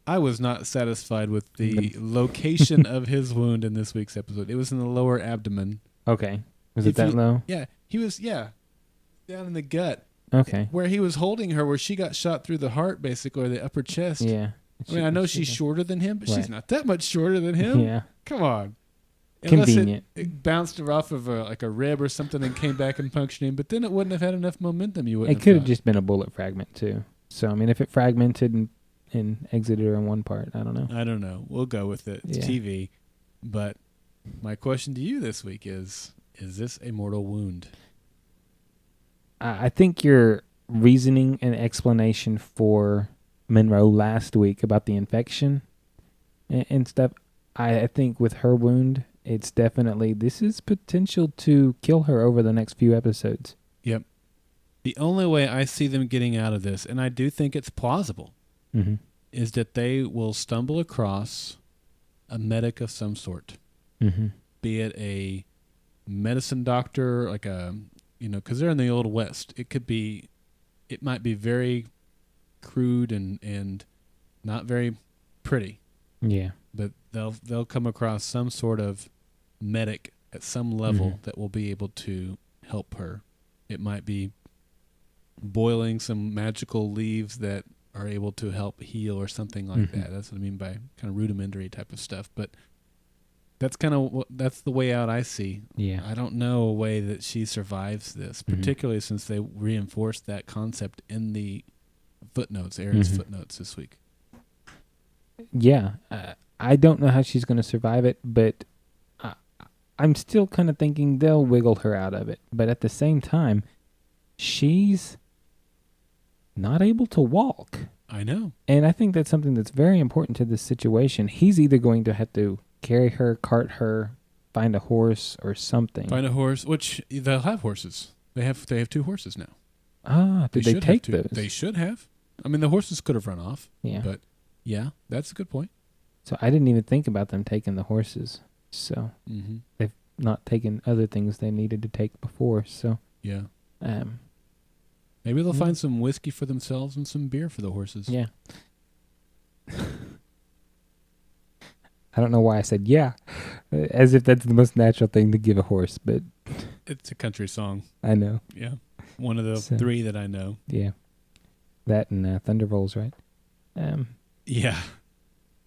S1: I was not satisfied with the location of his wound in this week's episode. It was in the lower abdomen.
S3: Okay. Was it that low?
S1: Yeah. He was, down in the gut.
S3: Okay.
S1: Where he was holding her, where she got shot through the heart, basically, or the upper chest.
S3: Yeah.
S1: I mean, I know she's shorter than him, but
S3: right.
S1: she's not that much shorter than him.
S3: Yeah.
S1: Come on.
S3: Convenient.
S1: It bounced her off of a rib or something and came back and punctured him, but then it wouldn't have had enough momentum. You wouldn't.
S3: It could have just been a bullet fragment too. So I mean, if it fragmented and exited her in one part, I don't know.
S1: I don't know. We'll go with it. It's TV. But my question to you this week is this a mortal wound?
S3: I think your reasoning and explanation for Monroe last week about the infection and stuff, I think with her wound, it's definitely, this is potential to kill her over the next few episodes.
S1: Yep. The only way I see them getting out of this, and I do think it's plausible, is that they will stumble across a medic of some sort. Be it a medicine doctor, like because they're in the Old West. It might be very crude and not very pretty.
S3: Yeah.
S1: But they'll come across some sort of medic at some level that will be able to help her. It might be boiling some magical leaves that are able to help heal or something like that. That's what I mean by kind of rudimentary type of stuff. But that's that's the way out I see.
S3: Yeah.
S1: I don't know a way that she survives this, particularly since they reinforced that concept in the footnotes, Aaron's footnotes this week.
S3: Yeah. I don't know how she's going to survive it, but I'm still kind of thinking they'll wiggle her out of it. But at the same time, she's not able to walk.
S1: I know.
S3: And I think that's something that's very important to this situation. He's either going to have to carry her, cart her, find a horse or something.
S1: Find a horse, which they'll have horses. They have 2 horses now.
S3: Ah, did they take those?
S1: They should have. I mean, the horses could have run off.
S3: Yeah.
S1: But, yeah, that's a good point.
S3: So I didn't even think about them taking the horses. So they've not taken other things they needed to take before. So
S1: yeah. Maybe they'll find some whiskey for themselves and some beer for the horses.
S3: Yeah. I don't know why I said yeah, as if that's the most natural thing to give a horse, but
S1: it's a country song.
S3: I know.
S1: Yeah. One of the 3 that I know.
S3: Yeah. That and Thunder Rolls, right?
S1: Yeah.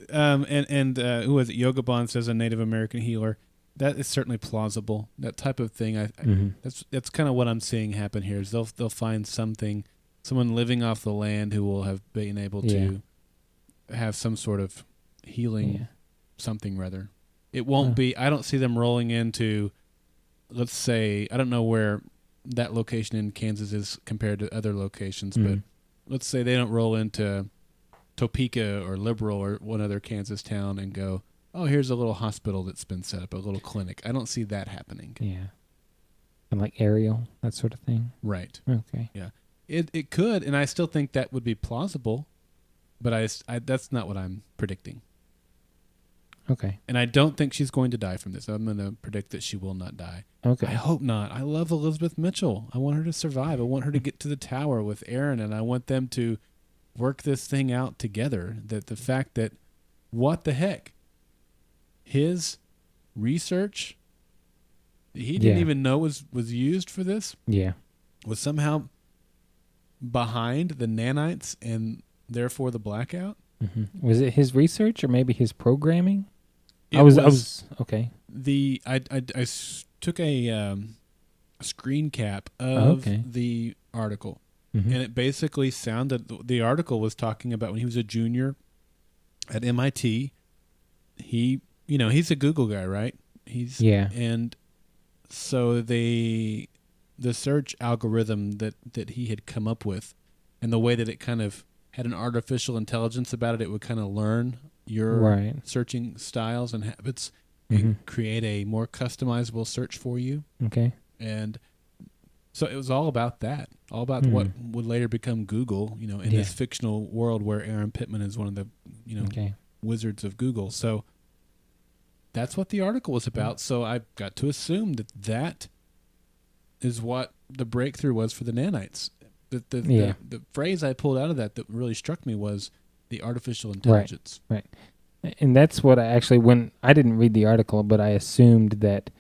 S1: And who was it? Yoga Bond says a Native American healer. That is certainly plausible. That type of thing. That's kind of what I'm seeing happen here. Is they'll find someone living off the land who will have been able to have some sort of healing, something rather. It won't be. I don't see them rolling into. Let's say I don't know where that location in Kansas is compared to other locations, but let's say they don't roll into Topeka or Liberal or one other Kansas town and go, oh, here's a little hospital that's been set up, a little clinic. I don't see that happening.
S3: Yeah. And like Ariel, that sort of thing.
S1: Right.
S3: Okay.
S1: Yeah. It could, and I still think that would be plausible, but I that's not what I'm predicting.
S3: Okay.
S1: And I don't think she's going to die from this. I'm going to predict that she will not die.
S3: Okay.
S1: I hope not. I love Elizabeth Mitchell. I want her to survive. I want her to get to the tower with Aaron, and I want them to work this thing out together. That the fact that, what the heck? His research he didn't even know was used for this.
S3: Yeah. Was
S1: somehow behind the nanites and therefore the blackout.
S3: Was it his research or maybe his programming?
S1: I was
S3: okay.
S1: I took a screen cap of the article, and it basically sounded. The article was talking about when he was a junior at MIT. He's a Google guy, right? And so the search algorithm that he had come up with, and the way that it kind of had an artificial intelligence about it, it would kind of learn your searching styles and habits and create a more customizable search for you.
S3: Okay.
S1: And so it was all about that, all about what would later become Google, in this fictional world where Aaron Pittman is one of the, wizards of Google. So that's what the article was about. So I've got to assume that is what the breakthrough was for the nanites. The phrase I pulled out of that really struck me was the artificial intelligence.
S3: Right. And that's what when I didn't read the article, but I assumed that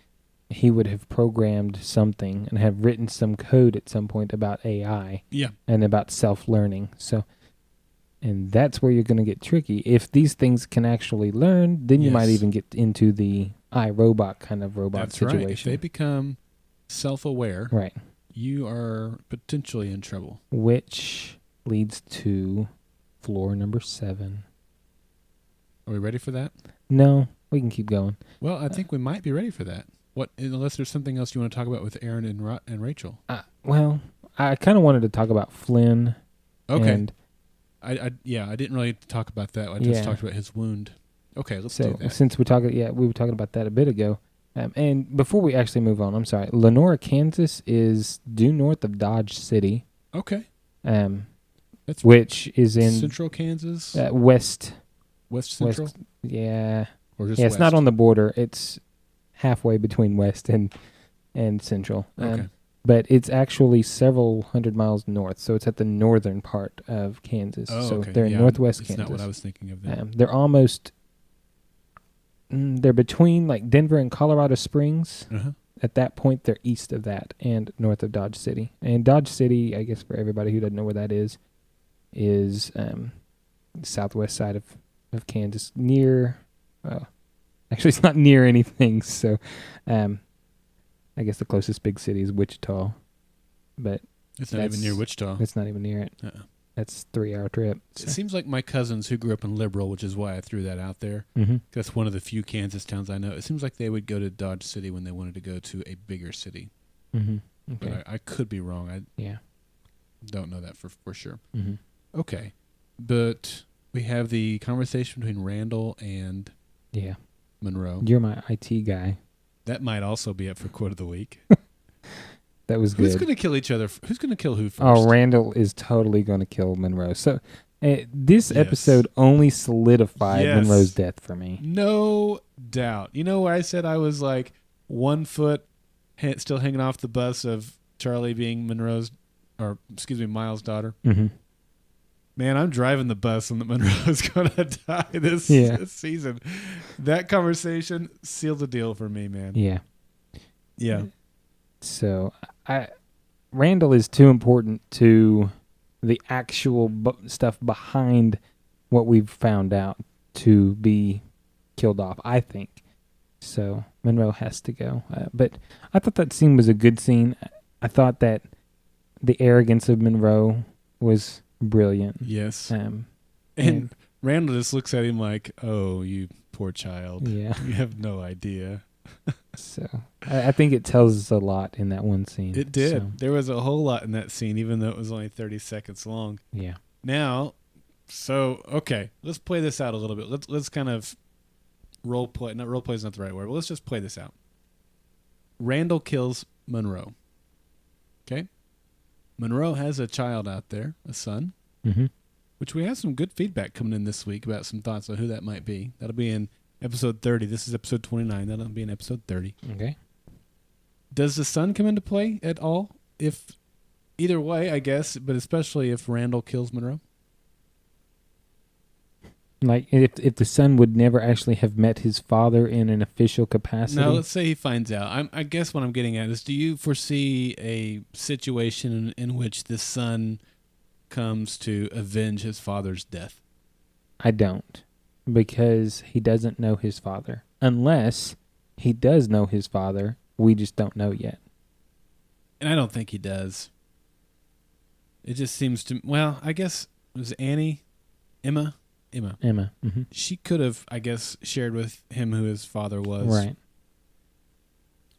S3: he would have programmed something and have written some code at some point about AI.
S1: Yeah.
S3: And about self-learning. And that's where you're going to get tricky. If these things can actually learn, then you might even get into the iRobot kind of robot situation.
S1: Right. If they become self-aware,
S3: right,
S1: you are potentially in trouble.
S3: Which leads to floor number 7.
S1: Are we ready for that?
S3: No, we can keep going.
S1: Well, I think we might be ready for that. Unless there's something else you want to talk about with Aaron and Rachel.
S3: Well, I kind of wanted to talk about Flynn.
S1: Okay.
S3: And
S1: I didn't really talk about that. I just talked about his wound. Okay, let's do that.
S3: Since we were talking about that a bit ago. And before we actually move on, I'm sorry. Lenora, Kansas is due north of Dodge City.
S1: Okay.
S3: Which is in
S1: central Kansas?
S3: West
S1: Central?
S3: Yeah.
S1: Or just
S3: it's not on the border. It's halfway between West and Central.
S1: Okay.
S3: But it's actually several hundred miles north, so it's at the northern part of Kansas.
S1: Okay.
S3: They're in northwest Kansas.
S1: That's not what I was thinking of then.
S3: They're almost... they're between like Denver and Colorado Springs.
S1: Uh-huh.
S3: At that point, they're east of that and north of Dodge City. And Dodge City, I guess for everybody who doesn't know where that is southwest side of Kansas, near... actually, it's not near anything, so... I guess the closest big city is Wichita, but
S1: it's not even near Wichita.
S3: It's not even near it. That's a 3-hour trip. So.
S1: It seems like my cousins who grew up in Liberal, which is why I threw that out there.
S3: Mm-hmm.
S1: That's one of the few Kansas towns I know. It seems like they would go to Dodge City when they wanted to go to a bigger city.
S3: Mm-hmm. Okay.
S1: But I could be wrong. I don't know that for sure.
S3: Mm-hmm.
S1: Okay. But we have the conversation between Randall and Monroe.
S3: You're my IT guy.
S1: That might also be up for quote of the week.
S3: That was good.
S1: Who's going to kill each other? Who's going to kill who first?
S3: Oh, Randall is totally going to kill Monroe. So this episode only solidified Monroe's death for me.
S1: No doubt. You know where I said I was like 1 foot still hanging off the bus of Charlie being Miles' daughter?
S3: Mm-hmm.
S1: Man, I'm driving the bus and that Monroe's going to die this season. That conversation sealed the deal for me, man.
S3: Yeah.
S1: Yeah.
S3: So, Randall is too important to the actual stuff behind what we've found out to be killed off, I think. So, Monroe has to go. But I thought that scene was a good scene. I thought that the arrogance of Monroe was brilliant.
S1: Yes.
S3: And
S1: Randall just looks at him like, oh, you poor child.
S3: Yeah.
S1: You have no idea.
S3: So I think it tells us a lot in that one scene.
S1: It did.
S3: So.
S1: There was a whole lot in that scene, even though it was only 30 seconds long.
S3: Yeah.
S1: Now, okay, let's play this out a little bit. Let's kind of role play. Not role play is not the right word, but let's just play this out. Randall kills Monroe. Okay? Monroe has a child out there, a son, which we have some good feedback coming in this week about some thoughts on who that might be. That'll be in episode 30. This is episode 29. That'll be in episode 30.
S3: Okay.
S1: Does the son come into play at all? If either way, I guess, but especially if Randall kills Monroe?
S3: Like, if the son would never actually have met his father in an official capacity?
S1: No, let's say he finds out. I guess what I'm getting at is, do you foresee a situation in which the son comes to avenge his father's death?
S3: I don't, because he doesn't know his father. Unless he does know his father, we just don't know yet.
S1: And I don't think he does. It just seems to... Well, I guess it was Emma.
S3: Mm-hmm.
S1: She could have, I guess, shared with him who his father was.
S3: Right.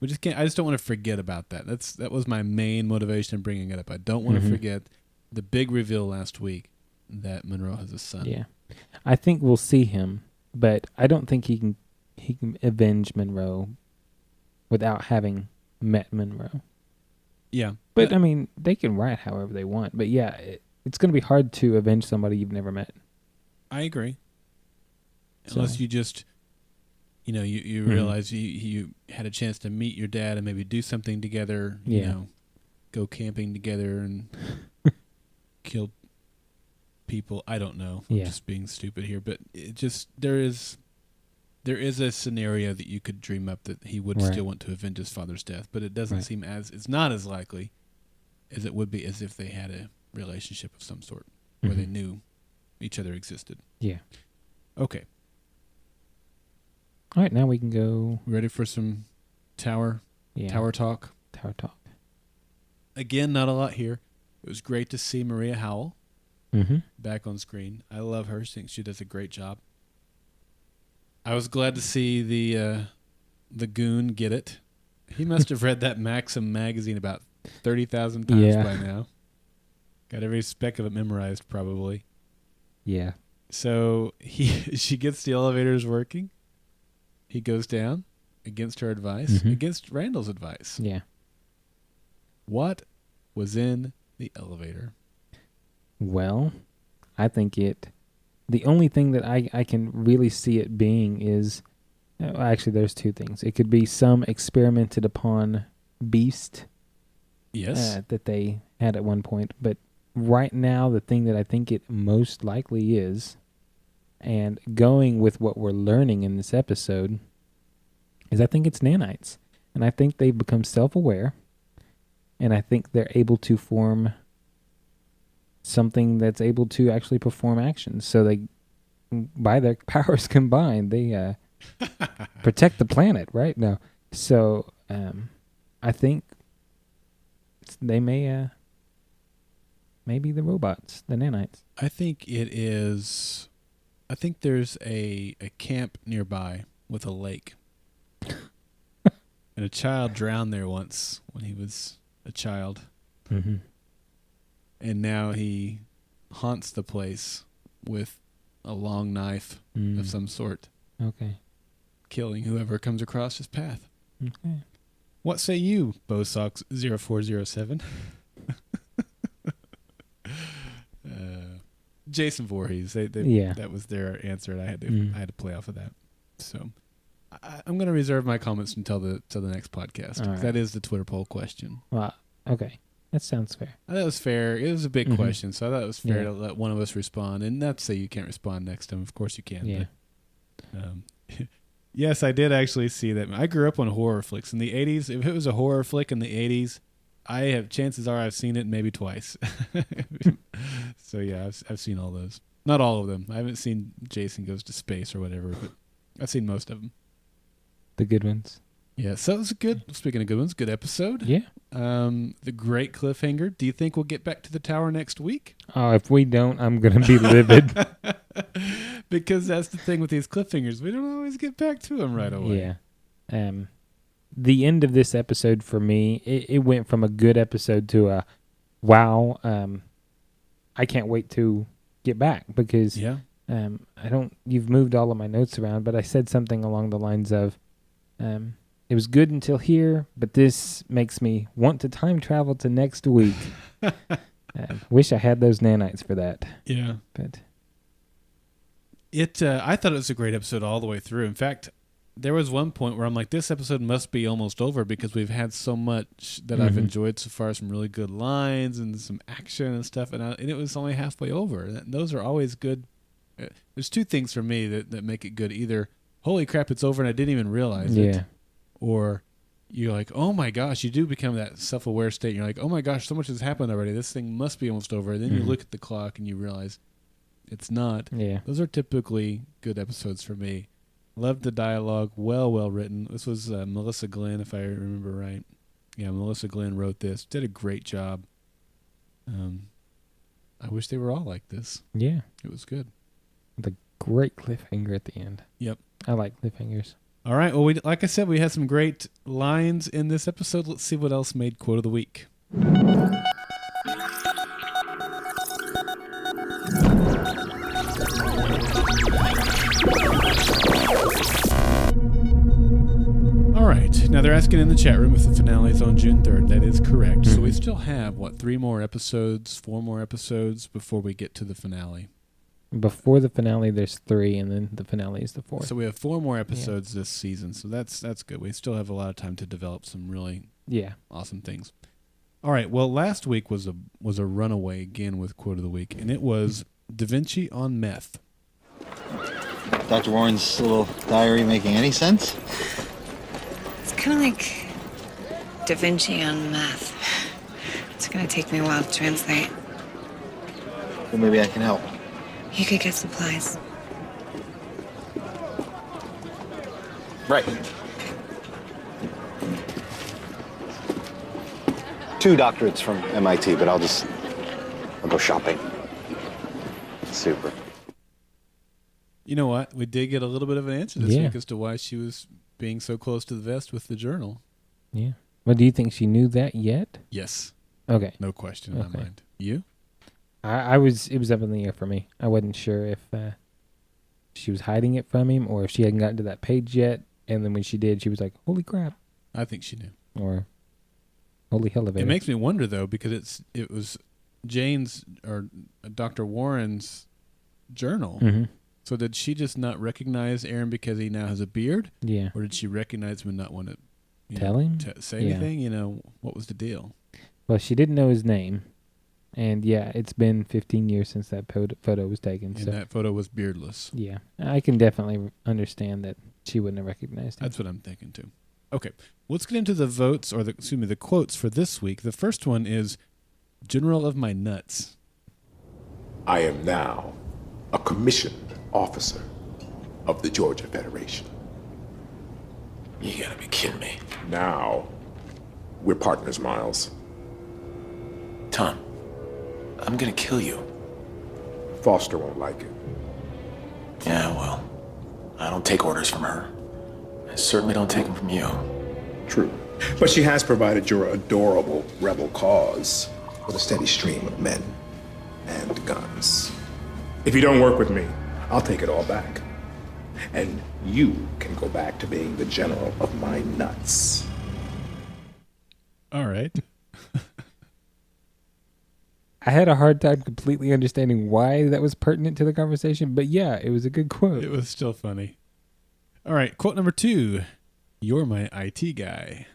S1: We just can't. I just don't want to forget about that. That was my main motivation in bringing it up. I don't want to forget the big reveal last week that Monroe has a son.
S3: Yeah, I think we'll see him, but I don't think he can avenge Monroe without having met Monroe.
S1: Yeah,
S3: but I mean, they can write however they want. But yeah, it's going to be hard to avenge somebody you've never met.
S1: I agree. Unless you just, you realize you had a chance to meet your dad and maybe do something together, go camping together and killed people. I don't know.
S3: Yeah.
S1: I'm just being stupid here, but it just there is a scenario that you could dream up that he would still want to avenge his father's death, but it doesn't seem it's not as likely as it would be as if they had a relationship of some sort where they knew each other existed.
S3: Yeah.
S1: Okay.
S3: All right, now we can go.
S1: Ready for some tower talk?
S3: Tower talk.
S1: Again, not a lot here. It was great to see Maria Howell back on screen. I love her. I think she does a great job. I was glad to see the goon get it. He must have read that Maxim magazine about 30,000 times by now. Got every speck of it memorized, probably.
S3: Yeah.
S1: So she gets the elevators working. He goes down against her advice, against Randall's advice.
S3: Yeah.
S1: What was in the elevator?
S3: Well, I think the only thing that I can really see it being is, actually there's two things. It could be some experimented upon beast.
S1: Yes.
S3: That they had at one point. But right now, the thing that I think it most likely is, and going with what we're learning in this episode, is I think it's nanites. And I think they've become self-aware. And I think they're able to form something that's able to actually perform actions. So they, by their powers combined, they protect the planet, right? No. So I think they may be the robots, the nanites.
S1: I think it is. I think there's a camp nearby with a lake. And a child drowned there once when he was a child.
S3: Mm-hmm.
S1: And now he haunts the place with a long knife of some sort.
S3: Okay.
S1: Killing whoever comes across his path.
S3: Okay.
S1: What say you, Bosox 0407? Jason Voorhees. That was their answer, and I had to play off of that. So I'm going to reserve my comments until the next podcast. Right. That is the Twitter poll question.
S3: Well, okay. That sounds fair.
S1: I thought it was fair. It was a big question, so I thought it was fair to let one of us respond. And not to say you can't respond next time. Of course you can.
S3: Yeah.
S1: But, yes, I did actually see that. I grew up on horror flicks in the 80s. If it was a horror flick in the 80s, chances are I've seen it maybe twice. So yeah, I've seen all those. Not all of them. I haven't seen Jason Goes to Space or whatever, but I've seen most of them.
S3: The good ones.
S1: Yeah, so it was speaking of good ones, good episode.
S3: Yeah.
S1: The great cliffhanger. Do you think we'll get back to the tower next week?
S3: Oh, if we don't, I'm going to be livid.
S1: Because that's the thing with these cliffhangers. We don't always get back to them right away.
S3: Yeah. The end of this episode for me, it went from a good episode to a wow. I can't wait to get back because you've moved all of my notes around, but I said something along the lines of, it was good until here, but this makes me want to time travel to next week. Wish I had those nanites for that.
S1: Yeah.
S3: But
S1: I thought it was a great episode all the way through. In fact, there was one point where I'm like, this episode must be almost over because we've had so much that I've enjoyed so far, some really good lines and some action and stuff, and it was only halfway over. Those are always good. There's two things for me that make it good. Either, holy crap, it's over and I didn't even realize it. Or you're like, oh my gosh, you do become that self-aware state. And you're like, oh my gosh, so much has happened already. This thing must be almost over. And then you look at the clock and you realize it's not.
S3: Yeah.
S1: Those are typically good episodes for me. Loved the dialogue, well written. This was Melissa Glenn, if I remember right. Yeah, Melissa Glenn wrote this. Did a great job. I wish they were all like this.
S3: Yeah.
S1: It was good.
S3: The great cliffhanger at the end.
S1: Yep.
S3: I like cliffhangers.
S1: All right. Well, like I said, we had some great lines in this episode. Let's see what else made Quote of the Week. All right. Now, they're asking in the chat room if the finale is on June 3rd. That is correct. So we still have, 4 more episodes before we get to the finale.
S3: Before the finale, there's 3, and then the finale is the 4th.
S1: So we have 4 more episodes this season, so that's good. We still have a lot of time to develop some really awesome things. All right. Well, last week was a runaway again with quote of the week, and it was Da Vinci on meth.
S4: Dr. Warren's little diary making any sense?
S5: It's kind of like Da Vinci on meth. It's gonna take me a while to translate.
S4: Well, maybe I can help.
S5: You could get supplies.
S4: Right. 2 doctorates from MIT, but I'll go shopping. Super.
S1: You know what? We did get a little bit of an answer this week as to why she was being so close to the vest with the journal.
S3: Yeah. Well, do you think she knew that yet?
S1: Yes.
S3: Okay.
S1: No question in my mind. You?
S3: It was up in the air for me. I wasn't sure if she was hiding it from him or if she hadn't gotten to that page yet. And then when she did, she was like, holy crap.
S1: I think she knew.
S3: Or holy elevator.
S1: It makes me wonder, though, because it was Jane's or Dr. Warren's journal.
S3: Mm-hmm.
S1: So did she just not recognize Aaron because he now has a beard?
S3: Yeah.
S1: Or did she recognize him and not want to
S3: tell him?
S1: Say anything? What was the deal?
S3: Well, she didn't know his name. And yeah, it's been 15 years since that photo was taken.
S1: And that photo was beardless.
S3: Yeah. I can definitely understand that she wouldn't have recognized him.
S1: That's what I'm thinking too. Okay. Let's get into the votes, or the quotes for this week. The first one is General of my nuts.
S6: I am now a commissioned officer of the Georgia Federation.
S7: You gotta be kidding me.
S6: Now, we're partners, Miles.
S7: Tom, I'm gonna kill you.
S6: Foster won't like it.
S7: Yeah, well, I don't take orders from her. I certainly don't take them from you.
S6: True. But she has provided your adorable rebel cause with a steady stream of men and guns. If you don't work with me, I'll take it all back. And you can go back to being the general of my nuts.
S1: All right.
S3: I had a hard time completely understanding why that was pertinent to the conversation, but yeah, it was a good quote.
S1: It was still funny. All right, quote number 2. You're my IT guy.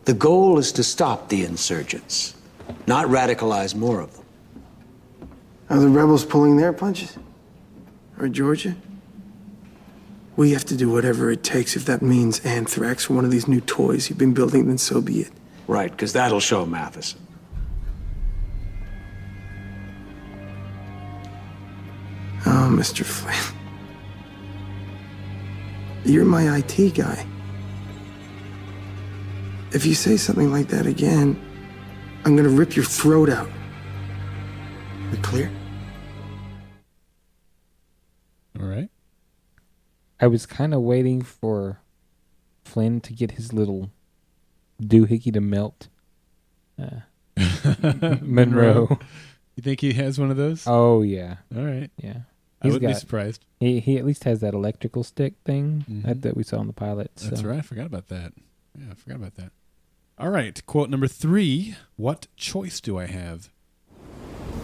S8: The goal is to stop the insurgents, not radicalize more of them.
S9: Are the rebels pulling their punches? Or Georgia? We have to do whatever it takes. If that means anthrax or one of these new toys you've been building, then so be it.
S8: Right, because that'll show Matheson.
S9: Oh, Mr. Flynn. You're my IT guy. If you say something like that again, I'm gonna rip your throat out. We clear?
S1: All right.
S3: I was kind of waiting for Flynn to get his little doohickey to melt. Monroe.
S1: You think he has one of those?
S3: Oh, yeah.
S1: All right.
S3: Yeah.
S1: I would be surprised.
S3: He at least has that electrical stick thing that we saw in the pilot. So.
S1: That's right. I forgot about that. Yeah, I forgot about that. All right. Quote number 3. What choice do I have?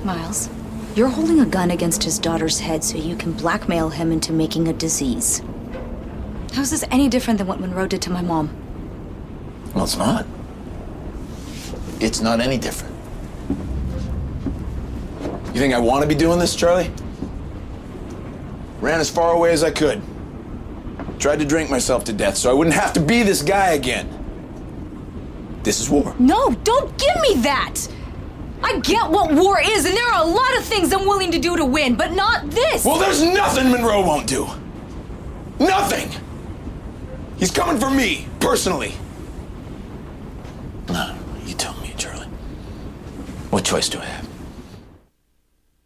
S10: Miles, you're holding a gun against his daughter's head so you can blackmail him into making a disease. How's this any different than what Monroe did to my mom?
S7: Well, it's not. It's not any different. You think I want to be doing this, Charlie? Ran as far away as I could. Tried to drink myself to death so I wouldn't have to be this guy again. This is war.
S10: No, don't give me that! I get what war is, and there are a lot of things I'm willing to do to win, but not this!
S7: Well, there's nothing Monroe won't do. Nothing! He's coming for me, personally. No, you tell me, Charlie. What choice do I have?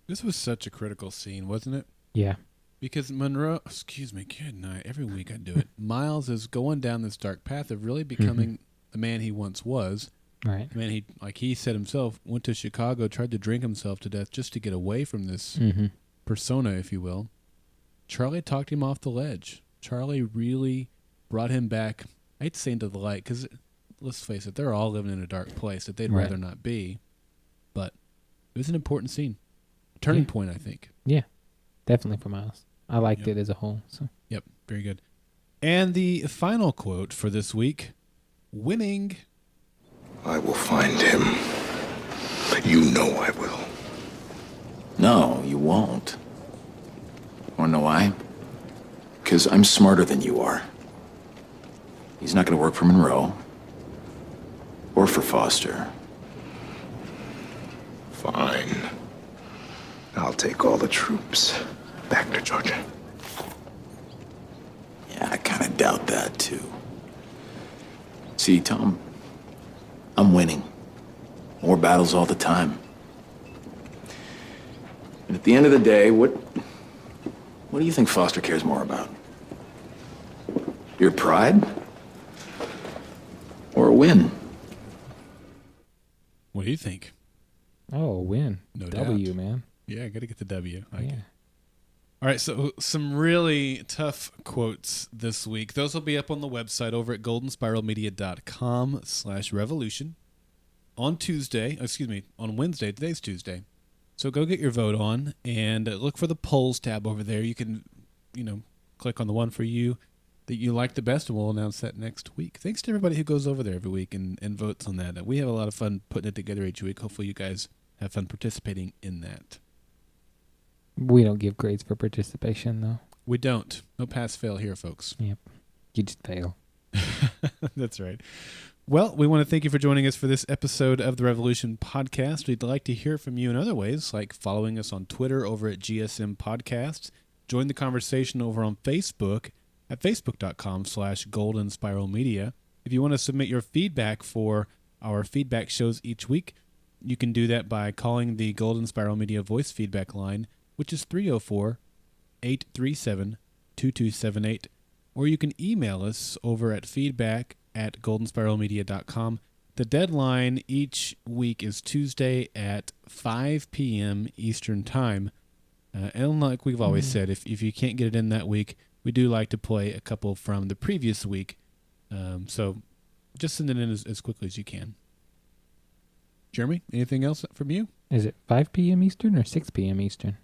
S1: This was such a critical scene, wasn't it?
S3: Yeah.
S1: Because Monroe, good night. Every week I do it. Miles is going down this dark path of really becoming the man he once was.
S3: Right.
S1: The man he, like he said himself, went to Chicago, tried to drink himself to death just to get away from this persona, if you will. Charlie talked him off the ledge. Charlie really brought him back, I hate to say into the light, because let's face it, they're all living in a dark place that they'd rather not be. But it was an important scene. Turning point, I think.
S3: Yeah, definitely for Miles. I liked it as a whole. So.
S1: Yep, very good. And the final quote for this week, winning.
S6: I will find him. You know I will.
S7: No, you won't. Wanna know why? Because I'm smarter than you are. He's not gonna work for Monroe. Or for Foster.
S6: Fine. I'll take all the troops back to Georgia.
S7: Yeah, I kind of doubt that, too. See, Tom, I'm winning. More battles all the time. And at the end of the day, what do you think Foster cares more about? Your pride? Or a win?
S1: What do you think?
S3: Oh, win.
S1: No
S3: W,
S1: doubt.
S3: man.
S1: Yeah, got to get the W.
S3: Yeah.
S1: All right, so some really tough quotes this week. Those will be up on the website over at goldenspiralmedia.com/revolution on Wednesday. Today's Tuesday. So go get your vote on and look for the polls tab over there. You can, click on the one for you that you like the best, and we'll announce that next week. Thanks to everybody who goes over there every week and votes on that. We have a lot of fun putting it together each week. Hopefully you guys have fun participating in that.
S3: We don't give grades for participation, though.
S1: We don't. No pass-fail here, folks.
S3: Yep. You just fail.
S1: That's right. Well, we want to thank you for joining us for this episode of the Revolution Podcast. We'd like to hear from you in other ways, like following us on Twitter over at GSM Podcasts. Join the conversation over on Facebook at facebook.com/Golden Spiral Media. If you want to submit your feedback for our feedback shows each week, you can do that by calling the Golden Spiral Media voice feedback line, which is 304-837-2278. Or you can email us over at feedback@goldenspiralmedia.com. The deadline each week is Tuesday at 5 p.m. Eastern Time. And like we've always said, if you can't get it in that week, we do like to play a couple from the previous week. So just send it in as quickly as you can. Jeremy, anything else from you?
S3: Is it 5 p.m. Eastern or 6 p.m. Eastern?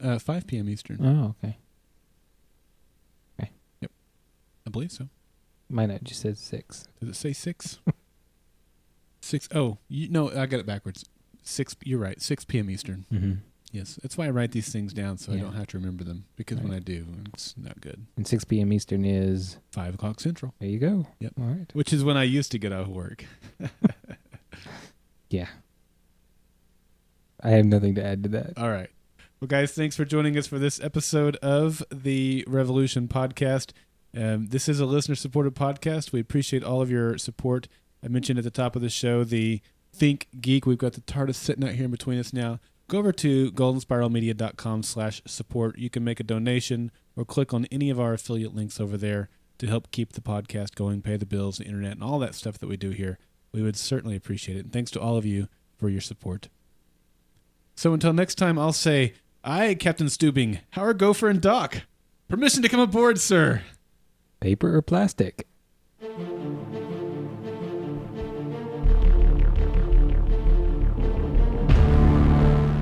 S1: 5 p.m. Eastern.
S3: Oh, okay.
S1: Yep. I believe so.
S3: Mine just says 6.
S1: Does it say 6? 6. Oh, I got it backwards. 6. You're right. 6 p.m. Eastern.
S3: Mm-hmm.
S1: Yes. That's why I write these things down so I don't have to remember them. Because when I do, it's not good.
S3: And 6 p.m. Eastern is
S1: 5 o'clock Central.
S3: There you go.
S1: Yep.
S3: All right.
S1: Which is when I used to get out of work.
S3: Yeah. I have nothing to add to that.
S1: All right. Well, guys, thanks for joining us for this episode of the Revolution Podcast. This is a listener-supported podcast. We appreciate all of your support. I mentioned at the top of the show the Think Geek. We've got the TARDIS sitting out here in between us now. Go over to goldenspiralmedia.com/support. You can make a donation or click on any of our affiliate links over there to help keep the podcast going, pay the bills, the internet, and all that stuff that we do here. We would certainly appreciate it. And thanks to all of you for your support. So until next time, I'll say, aye, Captain Stubing, how are Gopher and Doc? Permission to come aboard, sir.
S3: Paper or plastic?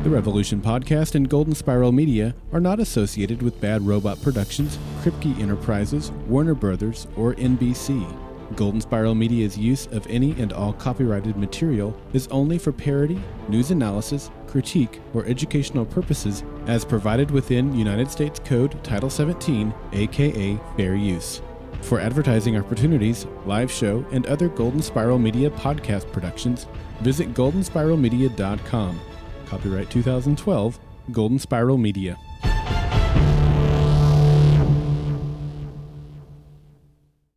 S1: The Revolution Podcast and Golden Spiral Media are not associated with Bad Robot Productions, Kripke Enterprises, Warner Brothers, or NBC. Golden Spiral Media's use of any and all copyrighted material is only for parody, news analysis, critique, or educational purposes as provided within United States Code Title 17, aka Fair Use. For advertising opportunities, live show, and other Golden Spiral Media podcast productions, visit goldenspiralmedia.com. Copyright 2012, Golden Spiral Media.